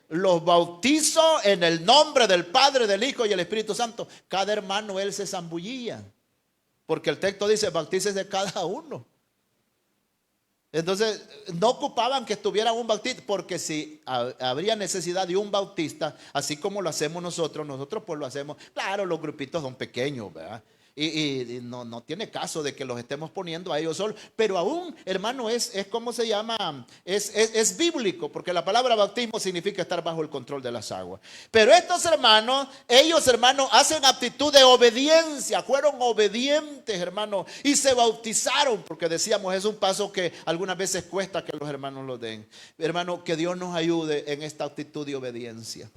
los bautizo en el nombre del Padre, del Hijo y el Espíritu Santo. Cada hermano él se zambullía. Porque el texto dice, bautícese cada uno. Entonces, no ocupaban que estuviera un bautista, porque si habría necesidad de un bautista, así como lo hacemos nosotros pues lo hacemos. Claro, los grupitos son pequeños, ¿verdad? Y no tiene caso de que los estemos poniendo a ellos solos. Pero aún, hermano, es ¿cómo se llama? Es bíblico, porque la palabra bautismo significa estar bajo el control de las aguas. Pero estos hermanos, ellos, hermanos, hacen actitud de obediencia. Fueron obedientes, hermanos, y se bautizaron, porque decíamos, es un paso que algunas veces cuesta que los hermanos lo den. Hermano, que Dios nos ayude en esta actitud de obediencia.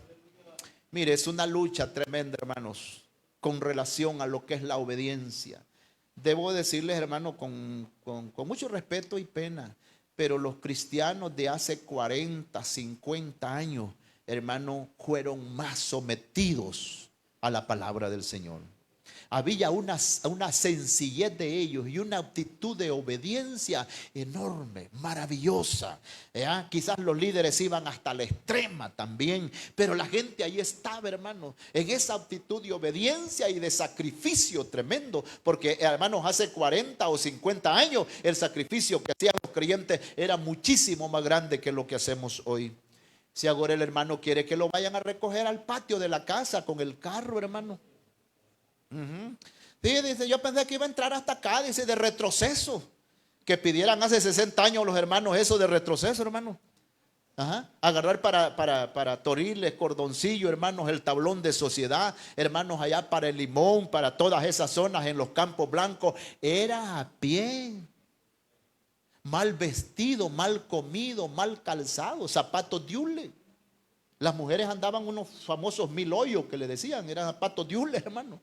Mire, es una lucha tremenda, hermanos, con relación a lo que es la obediencia. Debo decirles, hermano, con mucho respeto y pena, pero los cristianos de hace 40, 50 años, hermano, fueron más sometidos a la palabra del Señor. Había una sencillez de ellos y una actitud de obediencia enorme, maravillosa. Quizás los líderes iban hasta la extrema también, pero la gente ahí estaba, hermano, en esa actitud de obediencia y de sacrificio tremendo. Porque, hermanos, hace 40 o 50 años el sacrificio que hacían los creyentes era muchísimo más grande que lo que hacemos hoy. Si ahora el hermano quiere que lo vayan a recoger al patio de la casa con el carro, hermano. Sí, dice, yo pensé que iba a entrar hasta acá, dice, de retroceso. Que pidieran hace 60 años los hermanos eso de retroceso, hermano. Agarrar para Toriles, Cordoncillo, hermanos, el tablón de sociedad, hermanos, allá para el Limón, para todas esas zonas en los Campos Blancos. Era a pie. Mal vestido, mal comido, mal calzado, zapatos de hule. Las mujeres andaban unos famosos 1000 hoyos que le decían, eran zapatos de hule, hermano.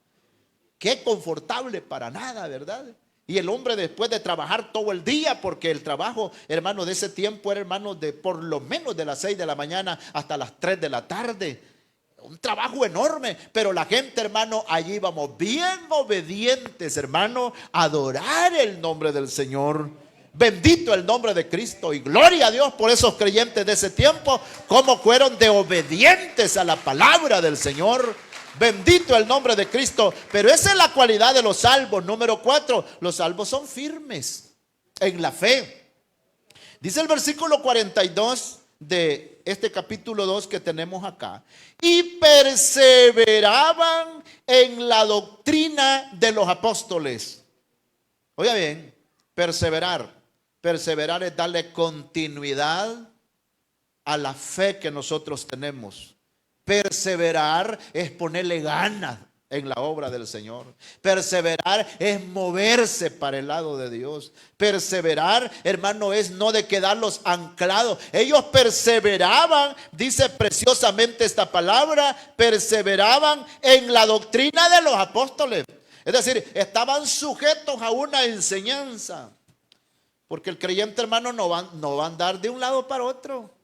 Qué confortable para nada, ¿verdad? Y el hombre después de trabajar todo el día, porque el trabajo, hermano, de ese tiempo era, hermano, de por lo menos de las 6 de la mañana hasta las 3 de la tarde. Un trabajo enorme, pero la gente, hermano, allí íbamos bien obedientes, hermano, a adorar el nombre del Señor. Bendito el nombre de Cristo y gloria a Dios por esos creyentes de ese tiempo, como fueron de obedientes a la palabra del Señor. Bendito el nombre de Cristo. Pero esa es la cualidad de los salvos. Número 4, los salvos son firmes en la fe. Dice el versículo 42 de este capítulo 2 que tenemos acá. Y perseveraban en la doctrina de los apóstoles. Oiga bien, perseverar. Perseverar es darle continuidad a la fe que nosotros tenemos. Perseverar es ponerle ganas en la obra del Señor. Perseverar es moverse para el lado de Dios. Perseverar, hermano, es no de quedarlos anclados. Ellos perseveraban, dice preciosamente esta palabra, perseveraban en la doctrina de los apóstoles. Es decir, estaban sujetos a una enseñanza. Porque el creyente, hermano, no va a andar de un lado para otro.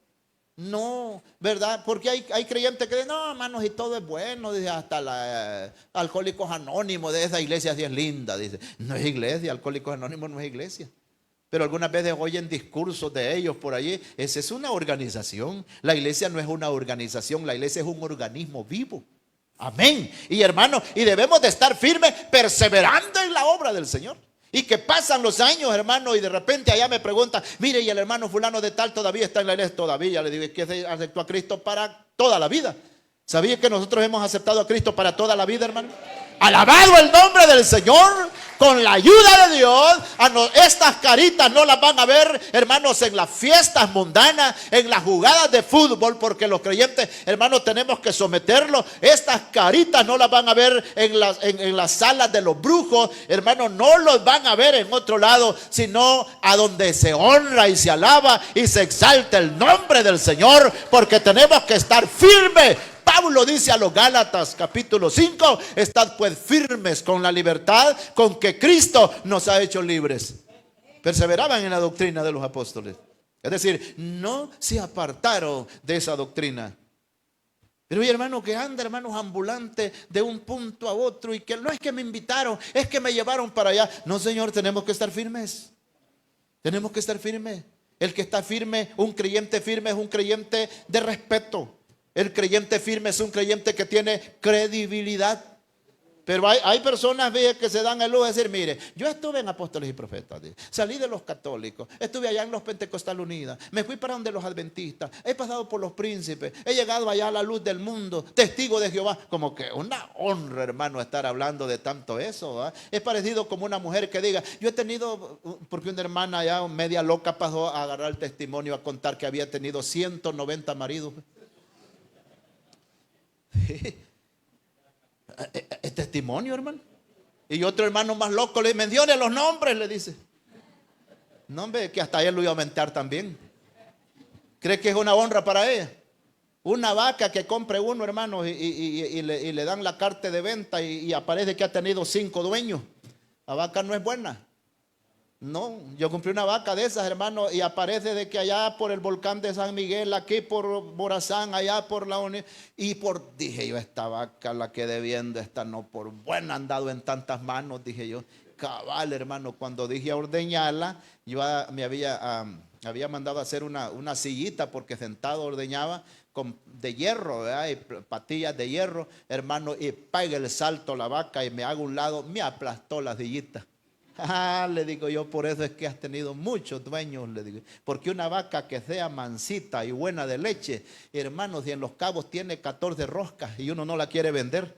No, ¿verdad? Porque hay creyentes que dicen, no, hermanos, y todo es bueno, dice, hasta Alcohólicos Anónimos de esa iglesia sí es linda, dice. No es iglesia, Alcohólicos Anónimos no es iglesia. Pero algunas veces oyen discursos de ellos por allí. Esa es una organización. La iglesia no es una organización, la iglesia es un organismo vivo. Amén. Y hermano, y debemos de estar firmes, perseverando en la obra del Señor. Y que pasan los años, hermano, y de repente allá me preguntan, mire, y el hermano fulano de tal todavía está en la iglesia. Todavía, le digo, es que aceptó a Cristo para toda la vida. ¿Sabía que nosotros hemos aceptado a Cristo para toda la vida, hermano? Alabado el nombre del Señor. Con la ayuda de Dios, estas caritas no las van a ver, hermanos, en las fiestas mundanas, en las jugadas de fútbol, porque los creyentes, hermanos, tenemos que someterlos. Estas caritas no las van a ver en las salas de los brujos, hermanos, no los van a ver en otro lado, sino a donde se honra y se alaba y se exalta el nombre del Señor, porque tenemos que estar firmes. Pablo dice a los Gálatas capítulo 5, estad pues firmes con la libertad con que Cristo nos ha hecho libres. Perseveraban en la doctrina de los apóstoles. Es decir, no se apartaron de esa doctrina. Pero oye, hermano, que anda, hermanos, ambulante de un punto a otro y que no es que me invitaron, es que me llevaron para allá. No, Señor, tenemos que estar firmes. Tenemos que estar firmes. El que está firme, un creyente firme es un creyente de respeto. El creyente firme es un creyente que tiene credibilidad. Pero hay personas que se dan el lujo de decir, mire, yo estuve en Apóstoles y Profetas, salí de los católicos, estuve allá en los Pentecostal Unidas, me fui para donde los adventistas, he pasado por los príncipes, he llegado allá a la luz del mundo, testigo de Jehová. Como que una honra, hermano, estar hablando de tanto eso, ¿verdad? Es parecido como una mujer que diga, yo he tenido, porque una hermana allá media loca pasó a agarrar el testimonio a contar que había tenido 190 maridos. Es testimonio, hermano. Y otro hermano más loco le menciona los nombres, le dice. No, hombre, que hasta él lo iba a aumentar también. ¿Cree que es una honra para ella? Una vaca que compre uno, hermano, y le dan la carta de venta y aparece que ha tenido 5 dueños. La vaca no es buena. No, yo compré una vaca de esas, hermano, y aparece de que allá por el volcán de San Miguel, aquí por Morazán, allá por la Unión, dije yo, esta vaca la quedé viendo, esta no, por buena han dado en tantas manos, dije yo, cabal, hermano. Cuando dije a ordeñarla, yo me había mandado a hacer una sillita, porque sentado ordeñaba de hierro, ¿verdad? Y patillas de hierro, hermano, y pega el salto la vaca y me hago un lado, me aplastó la sillita. Le digo yo, por eso es que has tenido muchos dueños, le digo. Porque una vaca que sea mansita y buena de leche, hermanos, y en Los Cabos tiene 14 roscas y uno no la quiere vender,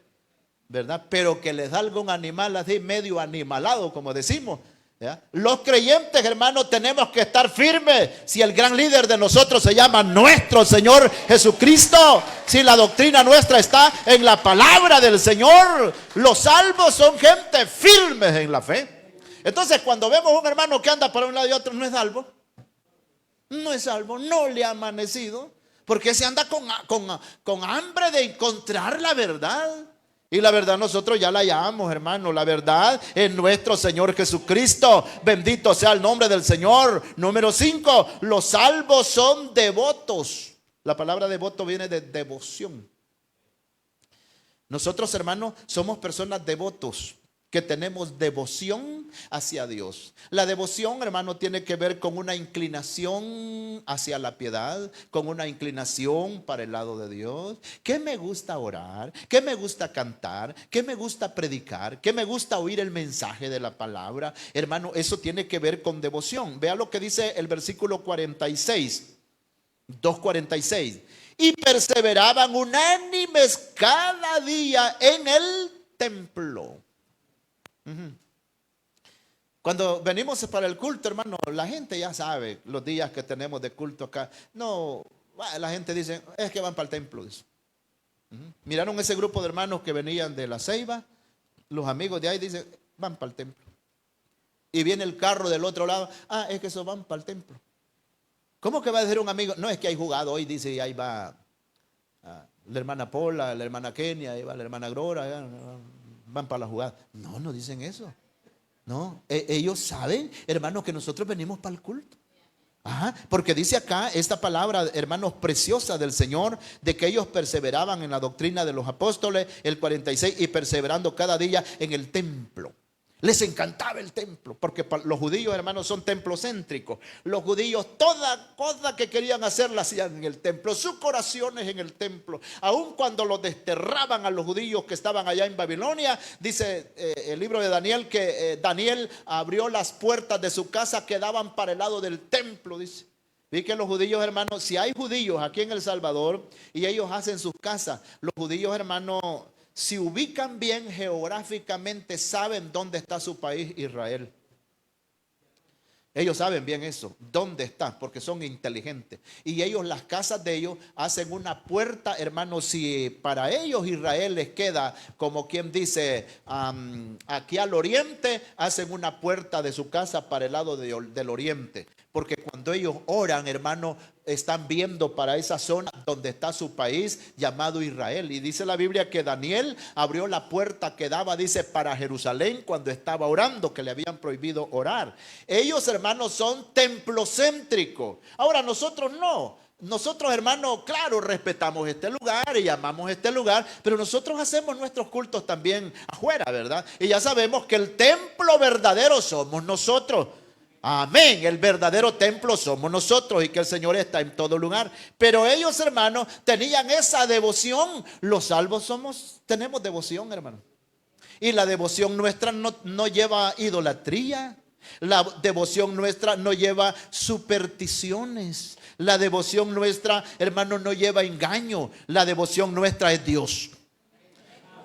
¿verdad? Pero que les salga un animal así medio animalado, como decimos, ¿ya? Los creyentes, hermanos, tenemos que estar firmes. Si el gran líder de nosotros se llama nuestro Señor Jesucristo, si la doctrina nuestra está en la palabra del Señor, los salvos son gente firmes en la fe. Entonces, cuando vemos un hermano que anda para un lado y otro, no es salvo. No es salvo, no le ha amanecido. Porque se anda con hambre de encontrar la verdad. Y la verdad nosotros ya la hallamos, hermano. La verdad es nuestro Señor Jesucristo. Bendito sea el nombre del Señor. Número 5, los salvos son devotos. La palabra devoto viene de devoción. Nosotros, hermanos, somos personas devotos, que tenemos devoción hacia Dios. La devoción, hermano, tiene que ver con una inclinación hacia la piedad, con una inclinación para el lado de Dios. ¿Qué me gusta orar? ¿Qué me gusta cantar? ¿Qué me gusta predicar? ¿Qué me gusta oír el mensaje de la palabra? Hermano, eso tiene que ver con devoción. Vea lo que dice el versículo 46. 2:46. Y perseveraban unánimes cada día en el templo. Cuando venimos para el culto, hermano, la gente ya sabe los días que tenemos de culto acá. No, la gente dice, es que van para el templo. Dice. Miraron ese grupo de hermanos que venían de La Ceiba, los amigos de ahí dicen, van para el templo. Y viene el carro del otro lado, es que esos van para el templo. ¿Cómo que va a decir un amigo? No, es que hay jugado hoy, dice, y ahí va la hermana Paula, la hermana Kenia, ahí va la hermana Grora, van para la jugada. No, no dicen eso. No, ellos saben, hermanos, que nosotros venimos para el culto. Porque dice acá esta palabra, hermanos, preciosa del Señor, de que ellos perseveraban en la doctrina de los apóstoles, el 46, y perseverando cada día en el templo. Les encantaba el templo, porque los judíos, hermanos, son templocéntricos. Los judíos, toda cosa que querían hacer la hacían en el templo, sus oraciones en el templo. Aun cuando los desterraban a los judíos que estaban allá en Babilonia, dice el libro de Daniel que Daniel abrió las puertas de su casa que daban para el lado del templo, dice. Vi que los judíos, hermanos, si hay judíos aquí en El Salvador y ellos hacen sus casas, los judíos, hermanos, si ubican bien geográficamente, saben dónde está su país, Israel. Ellos saben bien eso, dónde está, porque son inteligentes. Y ellos, las casas de ellos, hacen una puerta, hermanos. Si para ellos Israel les queda, como quien dice, aquí al oriente, hacen una puerta de su casa para el lado del oriente. Porque cuando ellos oran, hermanos, están viendo para esa zona donde está su país llamado Israel. Y dice la Biblia que Daniel abrió la puerta que daba, dice, para Jerusalén cuando estaba orando, que le habían prohibido orar. Ellos, hermanos, son templocéntricos. Ahora nosotros no. Nosotros, hermanos, claro, respetamos este lugar y amamos este lugar, pero nosotros hacemos nuestros cultos también afuera, ¿verdad? Y ya sabemos que el templo verdadero somos nosotros. Amén, el verdadero templo somos nosotros y que el Señor está en todo lugar. Pero ellos, hermanos, tenían esa devoción. Los salvos tenemos devoción, hermano. Y la devoción nuestra no lleva idolatría. La devoción nuestra no lleva supersticiones. La devoción nuestra, hermano, no lleva engaño. La devoción nuestra es Dios.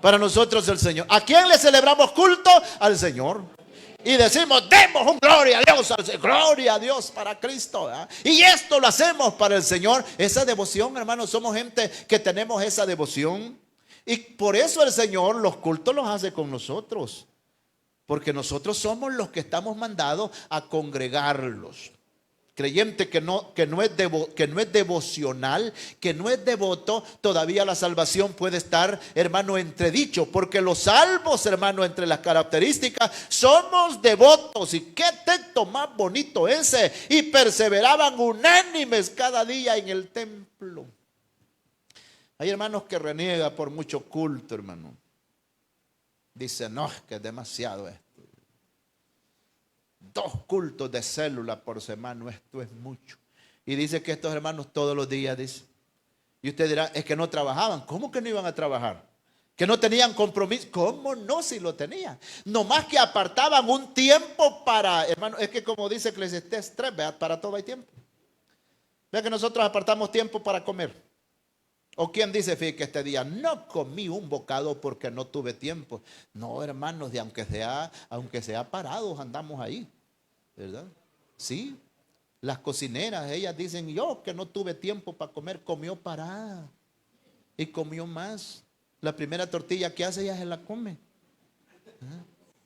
Para nosotros el Señor. ¿A quién le celebramos culto? Al Señor. Y decimos, demos un gloria a Dios, gloria a Dios para Cristo, ¿verdad? Y esto lo hacemos para el Señor. Esa devoción, hermanos, somos gente que tenemos esa devoción. Y por eso el Señor los cultos los hace con nosotros. Porque nosotros somos los que estamos mandados a congregarlos. Creyente que no es devocional, que no es devoto, todavía la salvación puede estar, hermano, entredicho. Porque los salvos, hermano, entre las características, somos devotos. Y qué texto más bonito ese. Y perseveraban unánimes cada día en el templo. Hay hermanos que reniegan por mucho culto, hermano. Dicen, no, es que es demasiado esto. 2 cultos de célula por semana, esto es mucho. Y dice que estos hermanos todos los días, dice. Y usted dirá, es que no trabajaban. ¿Cómo que no iban a trabajar? Que no tenían compromiso. ¿Cómo no si lo tenían? Nomás que apartaban un tiempo para, hermano, es que como dice Eclesiastés 3, ¿verdad? Para todo hay tiempo. Vea que nosotros apartamos tiempo para comer. O quien dice, fíjate que este día no comí un bocado porque no tuve tiempo. No, hermanos, aunque sea parados, andamos ahí, ¿verdad? Sí, las cocineras, ellas dicen, yo que no tuve tiempo para comer, comió parada y comió más. La primera tortilla que hace, ella se la come.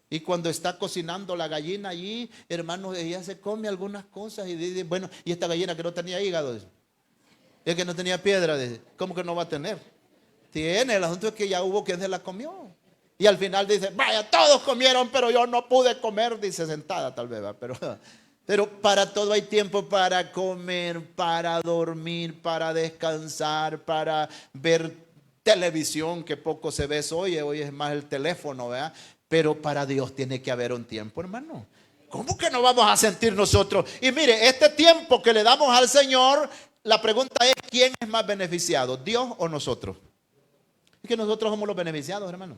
Y cuando está cocinando la gallina allí, hermanos, ella se come algunas cosas y dice, bueno, y esta gallina que no tenía hígado, es que no tenía piedra, ¿cómo que no va a tener? Tiene, el asunto es que ya hubo quien se la comió. Y al final dice, vaya, todos comieron, pero yo no pude comer, dice sentada tal vez, pero para todo hay tiempo, para comer, para dormir, para descansar, para ver televisión, que poco se ve hoy es más el teléfono, ¿verdad? Pero para Dios tiene que haber un tiempo, hermano. ¿Cómo que no vamos a sentir nosotros? Y mire, este tiempo que le damos al Señor, la pregunta es, ¿quién es más beneficiado? ¿Dios o nosotros? Es que nosotros somos los beneficiados, hermano.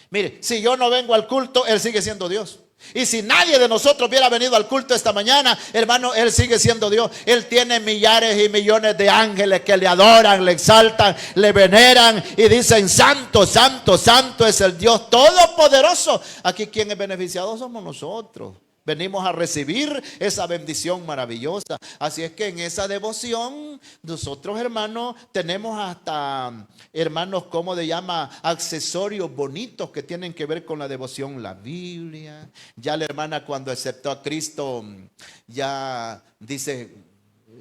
Mire, si yo no vengo al culto, Él sigue siendo Dios. Y si nadie de nosotros hubiera venido al culto esta mañana, hermano, Él sigue siendo Dios. Él tiene millares y millones de ángeles que le adoran, le exaltan, le veneran y dicen: santo, santo, santo es el Dios todopoderoso. Aquí quien es beneficiado somos nosotros. Venimos a recibir esa bendición maravillosa. Así es que en esa devoción nosotros, hermanos, tenemos hasta, hermanos, ¿cómo se llama? Accesorios bonitos que tienen que ver con la devoción. La Biblia. Ya la hermana, cuando aceptó a Cristo, ya dice: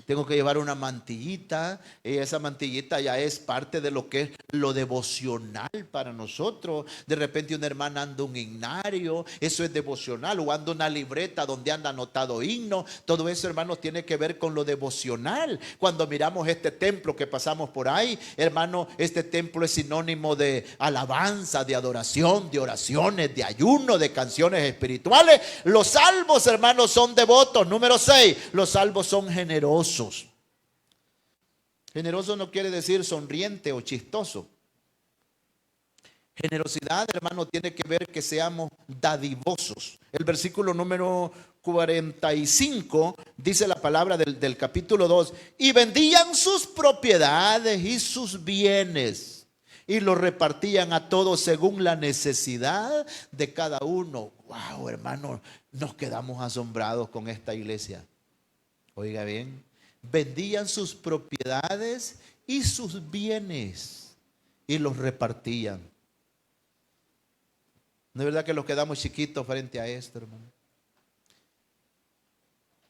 tengo que llevar una mantillita, y esa mantillita ya es parte de lo que es lo devocional para nosotros. De repente una hermana anda un himnario, eso es devocional, o anda una libreta donde anda anotado himno. Todo eso, hermanos, tiene que ver con lo devocional. Cuando miramos este templo que pasamos por ahí, hermano, este templo es sinónimo de alabanza, de adoración, de oraciones, de ayuno, de canciones espirituales. Los salvos, hermanos, son devotos. Número 6, los salvos son generosos. Generoso no quiere decir sonriente o chistoso. Generosidad, hermano, tiene que ver que seamos dadivosos. El versículo número 45 dice la palabra del capítulo 2: y vendían sus propiedades y sus bienes y los repartían a todos según la necesidad de cada uno. Wow, hermano, nos quedamos asombrados con esta iglesia. Oiga bien, vendían sus propiedades y sus bienes y los repartían. ¿No es verdad que nos quedamos chiquitos frente a esto, hermano?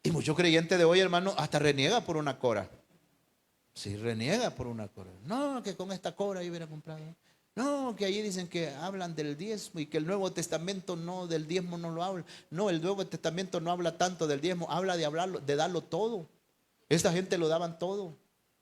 Y muchos creyentes de hoy, hermano, hasta reniega por una cora. Sí, reniega por una cora. No, que con esta cora yo hubiera comprado. No, que allí dicen que hablan del diezmo y que el Nuevo Testamento no, del diezmo no lo habla. No, el Nuevo Testamento no habla tanto del diezmo, habla de hablarlo, de darlo todo. Esta gente lo daban todo.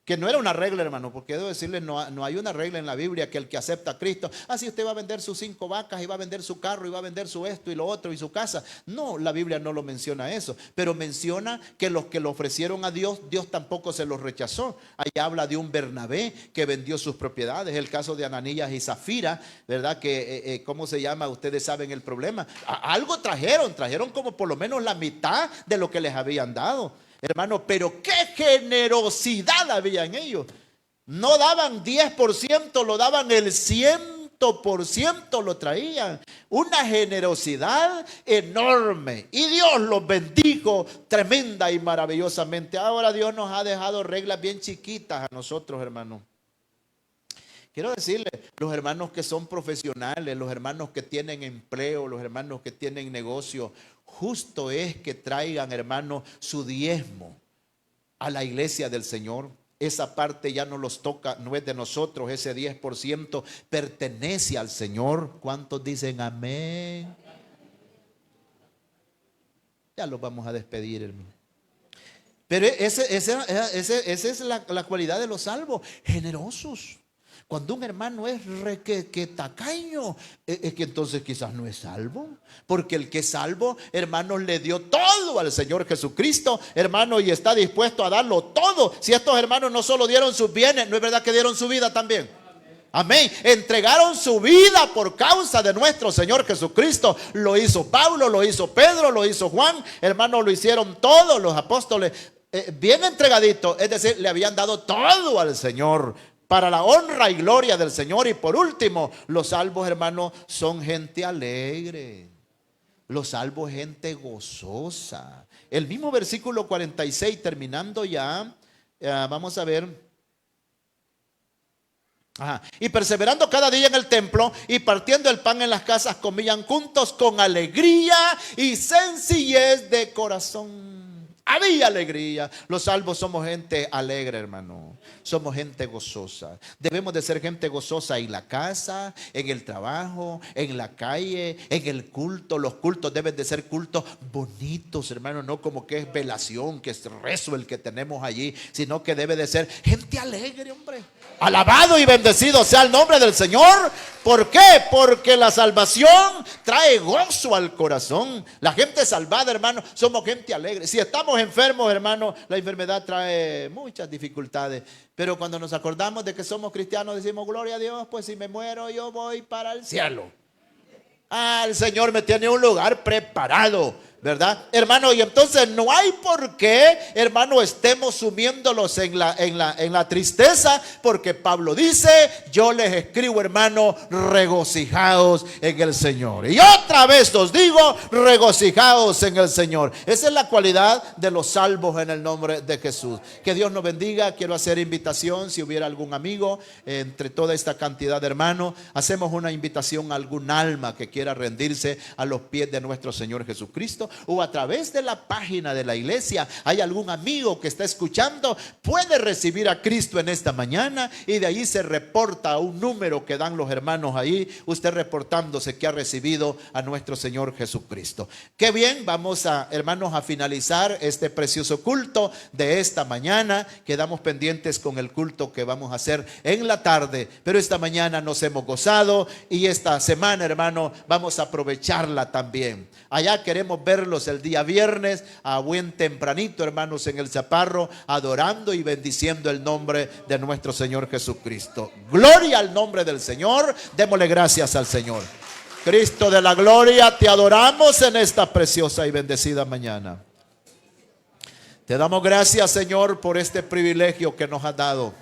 Que no era una regla, hermano, porque debo decirles, no hay una regla en la Biblia que el que acepta a Cristo, si usted va a vender sus 5 vacas y va a vender su carro y va a vender su esto y lo otro y su casa. No, la Biblia no lo menciona eso, pero menciona que los que lo ofrecieron a Dios, Dios tampoco se los rechazó. Ahí habla de un Bernabé que vendió sus propiedades, el caso de Ananías y Zafira, ¿verdad? Que, ¿cómo se llama? Ustedes saben el problema. Algo trajeron como por lo menos la mitad de lo que les habían dado. Hermano, pero qué generosidad había en ellos. No daban 10%, lo daban el 100%, lo traían. Una generosidad enorme. Y Dios los bendijo tremenda y maravillosamente. Ahora Dios nos ha dejado reglas bien chiquitas a nosotros, hermano. Quiero decirles, los hermanos que son profesionales, los hermanos que tienen empleo, los hermanos que tienen negocio, justo es que traigan, hermanos, su diezmo a la iglesia del Señor. Esa parte ya no los toca, no es de nosotros, ese 10% pertenece al Señor. ¿Cuántos dicen amén? Ya los vamos a despedir, hermano. Pero esa es la cualidad de los salvos, generosos. Cuando un hermano es que tacaño, es que entonces quizás no es salvo. Porque el que es salvo, hermano, le dio todo al Señor Jesucristo, hermano, y está dispuesto a darlo todo. Si estos hermanos no solo dieron sus bienes, ¿no es verdad que dieron su vida también? Amén. Entregaron su vida por causa de nuestro Señor Jesucristo. Lo hizo Pablo, lo hizo Pedro, lo hizo Juan. Hermano, lo hicieron todos los apóstoles. Bien entregaditos, es decir, le habían dado todo al Señor, para la honra y gloria del Señor. Y por último, los salvos, hermanos, son gente alegre. Los salvos, gente gozosa. El mismo versículo 46, terminando ya, vamos a ver. Y perseverando cada día en el templo y partiendo el pan en las casas, comían juntos con alegría y sencillez de corazón. Había alegría. Los salvos somos gente alegre, hermano. Somos gente gozosa. Debemos de ser gente gozosa en la casa, en el trabajo, en la calle, en el culto. Los cultos deben de ser cultos bonitos, hermano. No como que es velación, que es rezo el que tenemos allí, sino que debe de ser gente alegre, hombre. Alabado y bendecido sea el nombre del Señor. ¿Por qué? Porque la salvación trae gozo al corazón. La gente salvada, hermano, somos gente alegre. Si estamos enfermos, hermano, la enfermedad trae muchas dificultades. Pero cuando nos acordamos de que somos cristianos, decimos: gloria a Dios, pues si me muero yo voy para el cielo. El Señor me tiene un lugar preparado, ¿verdad, hermano? Y entonces no hay por qué, hermano, estemos sumiéndolos en la tristeza, porque Pablo dice: yo les escribo, hermano, regocijaos en el Señor. Y otra vez os digo, regocijaos en el Señor. Esa es la cualidad de los salvos en el nombre de Jesús. Que Dios nos bendiga. Quiero hacer invitación, si hubiera algún amigo entre toda esta cantidad de hermanos, hacemos una invitación a algún alma que quiera rendirse a los pies de nuestro Señor Jesucristo, o a través de la página de la iglesia. Hay algún amigo que está escuchando, puede recibir a Cristo en esta mañana, y de ahí se reporta a un número que dan los hermanos ahí, usted reportándose que ha recibido a nuestro Señor Jesucristo. Qué bien, vamos hermanos, a finalizar este precioso culto de esta mañana. Quedamos pendientes con el culto que vamos a hacer en la tarde, pero esta mañana nos hemos gozado, y esta semana, hermano, vamos a aprovecharla también. Allá queremos verlos el día viernes a buen tempranito, hermanos, en el Chaparro, adorando y bendiciendo el nombre de nuestro Señor Jesucristo. Gloria al nombre del Señor. Démosle gracias al Señor. Cristo de la gloria, te adoramos en esta preciosa y bendecida mañana. Te damos gracias, Señor, por este privilegio que nos has dado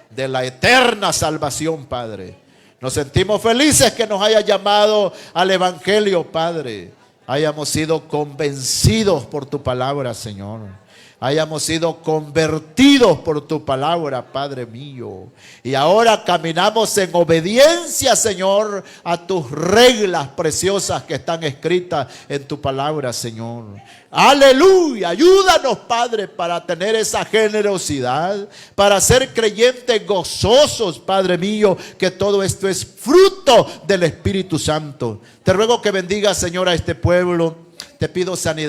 de la eterna salvación, Padre. Nos sentimos felices que nos haya llamado al Evangelio, Padre. Hayamos sido convencidos por tu palabra, Señor. Hayamos sido convertidos por tu palabra, Padre mío. Y ahora caminamos en obediencia, Señor, a tus reglas preciosas que están escritas en tu palabra, Señor. Aleluya. Ayúdanos, Padre, para tener esa generosidad, para ser creyentes gozosos, Padre mío, que todo esto es fruto del Espíritu Santo. Te ruego que bendiga, Señor, a este pueblo. Te pido sanidad.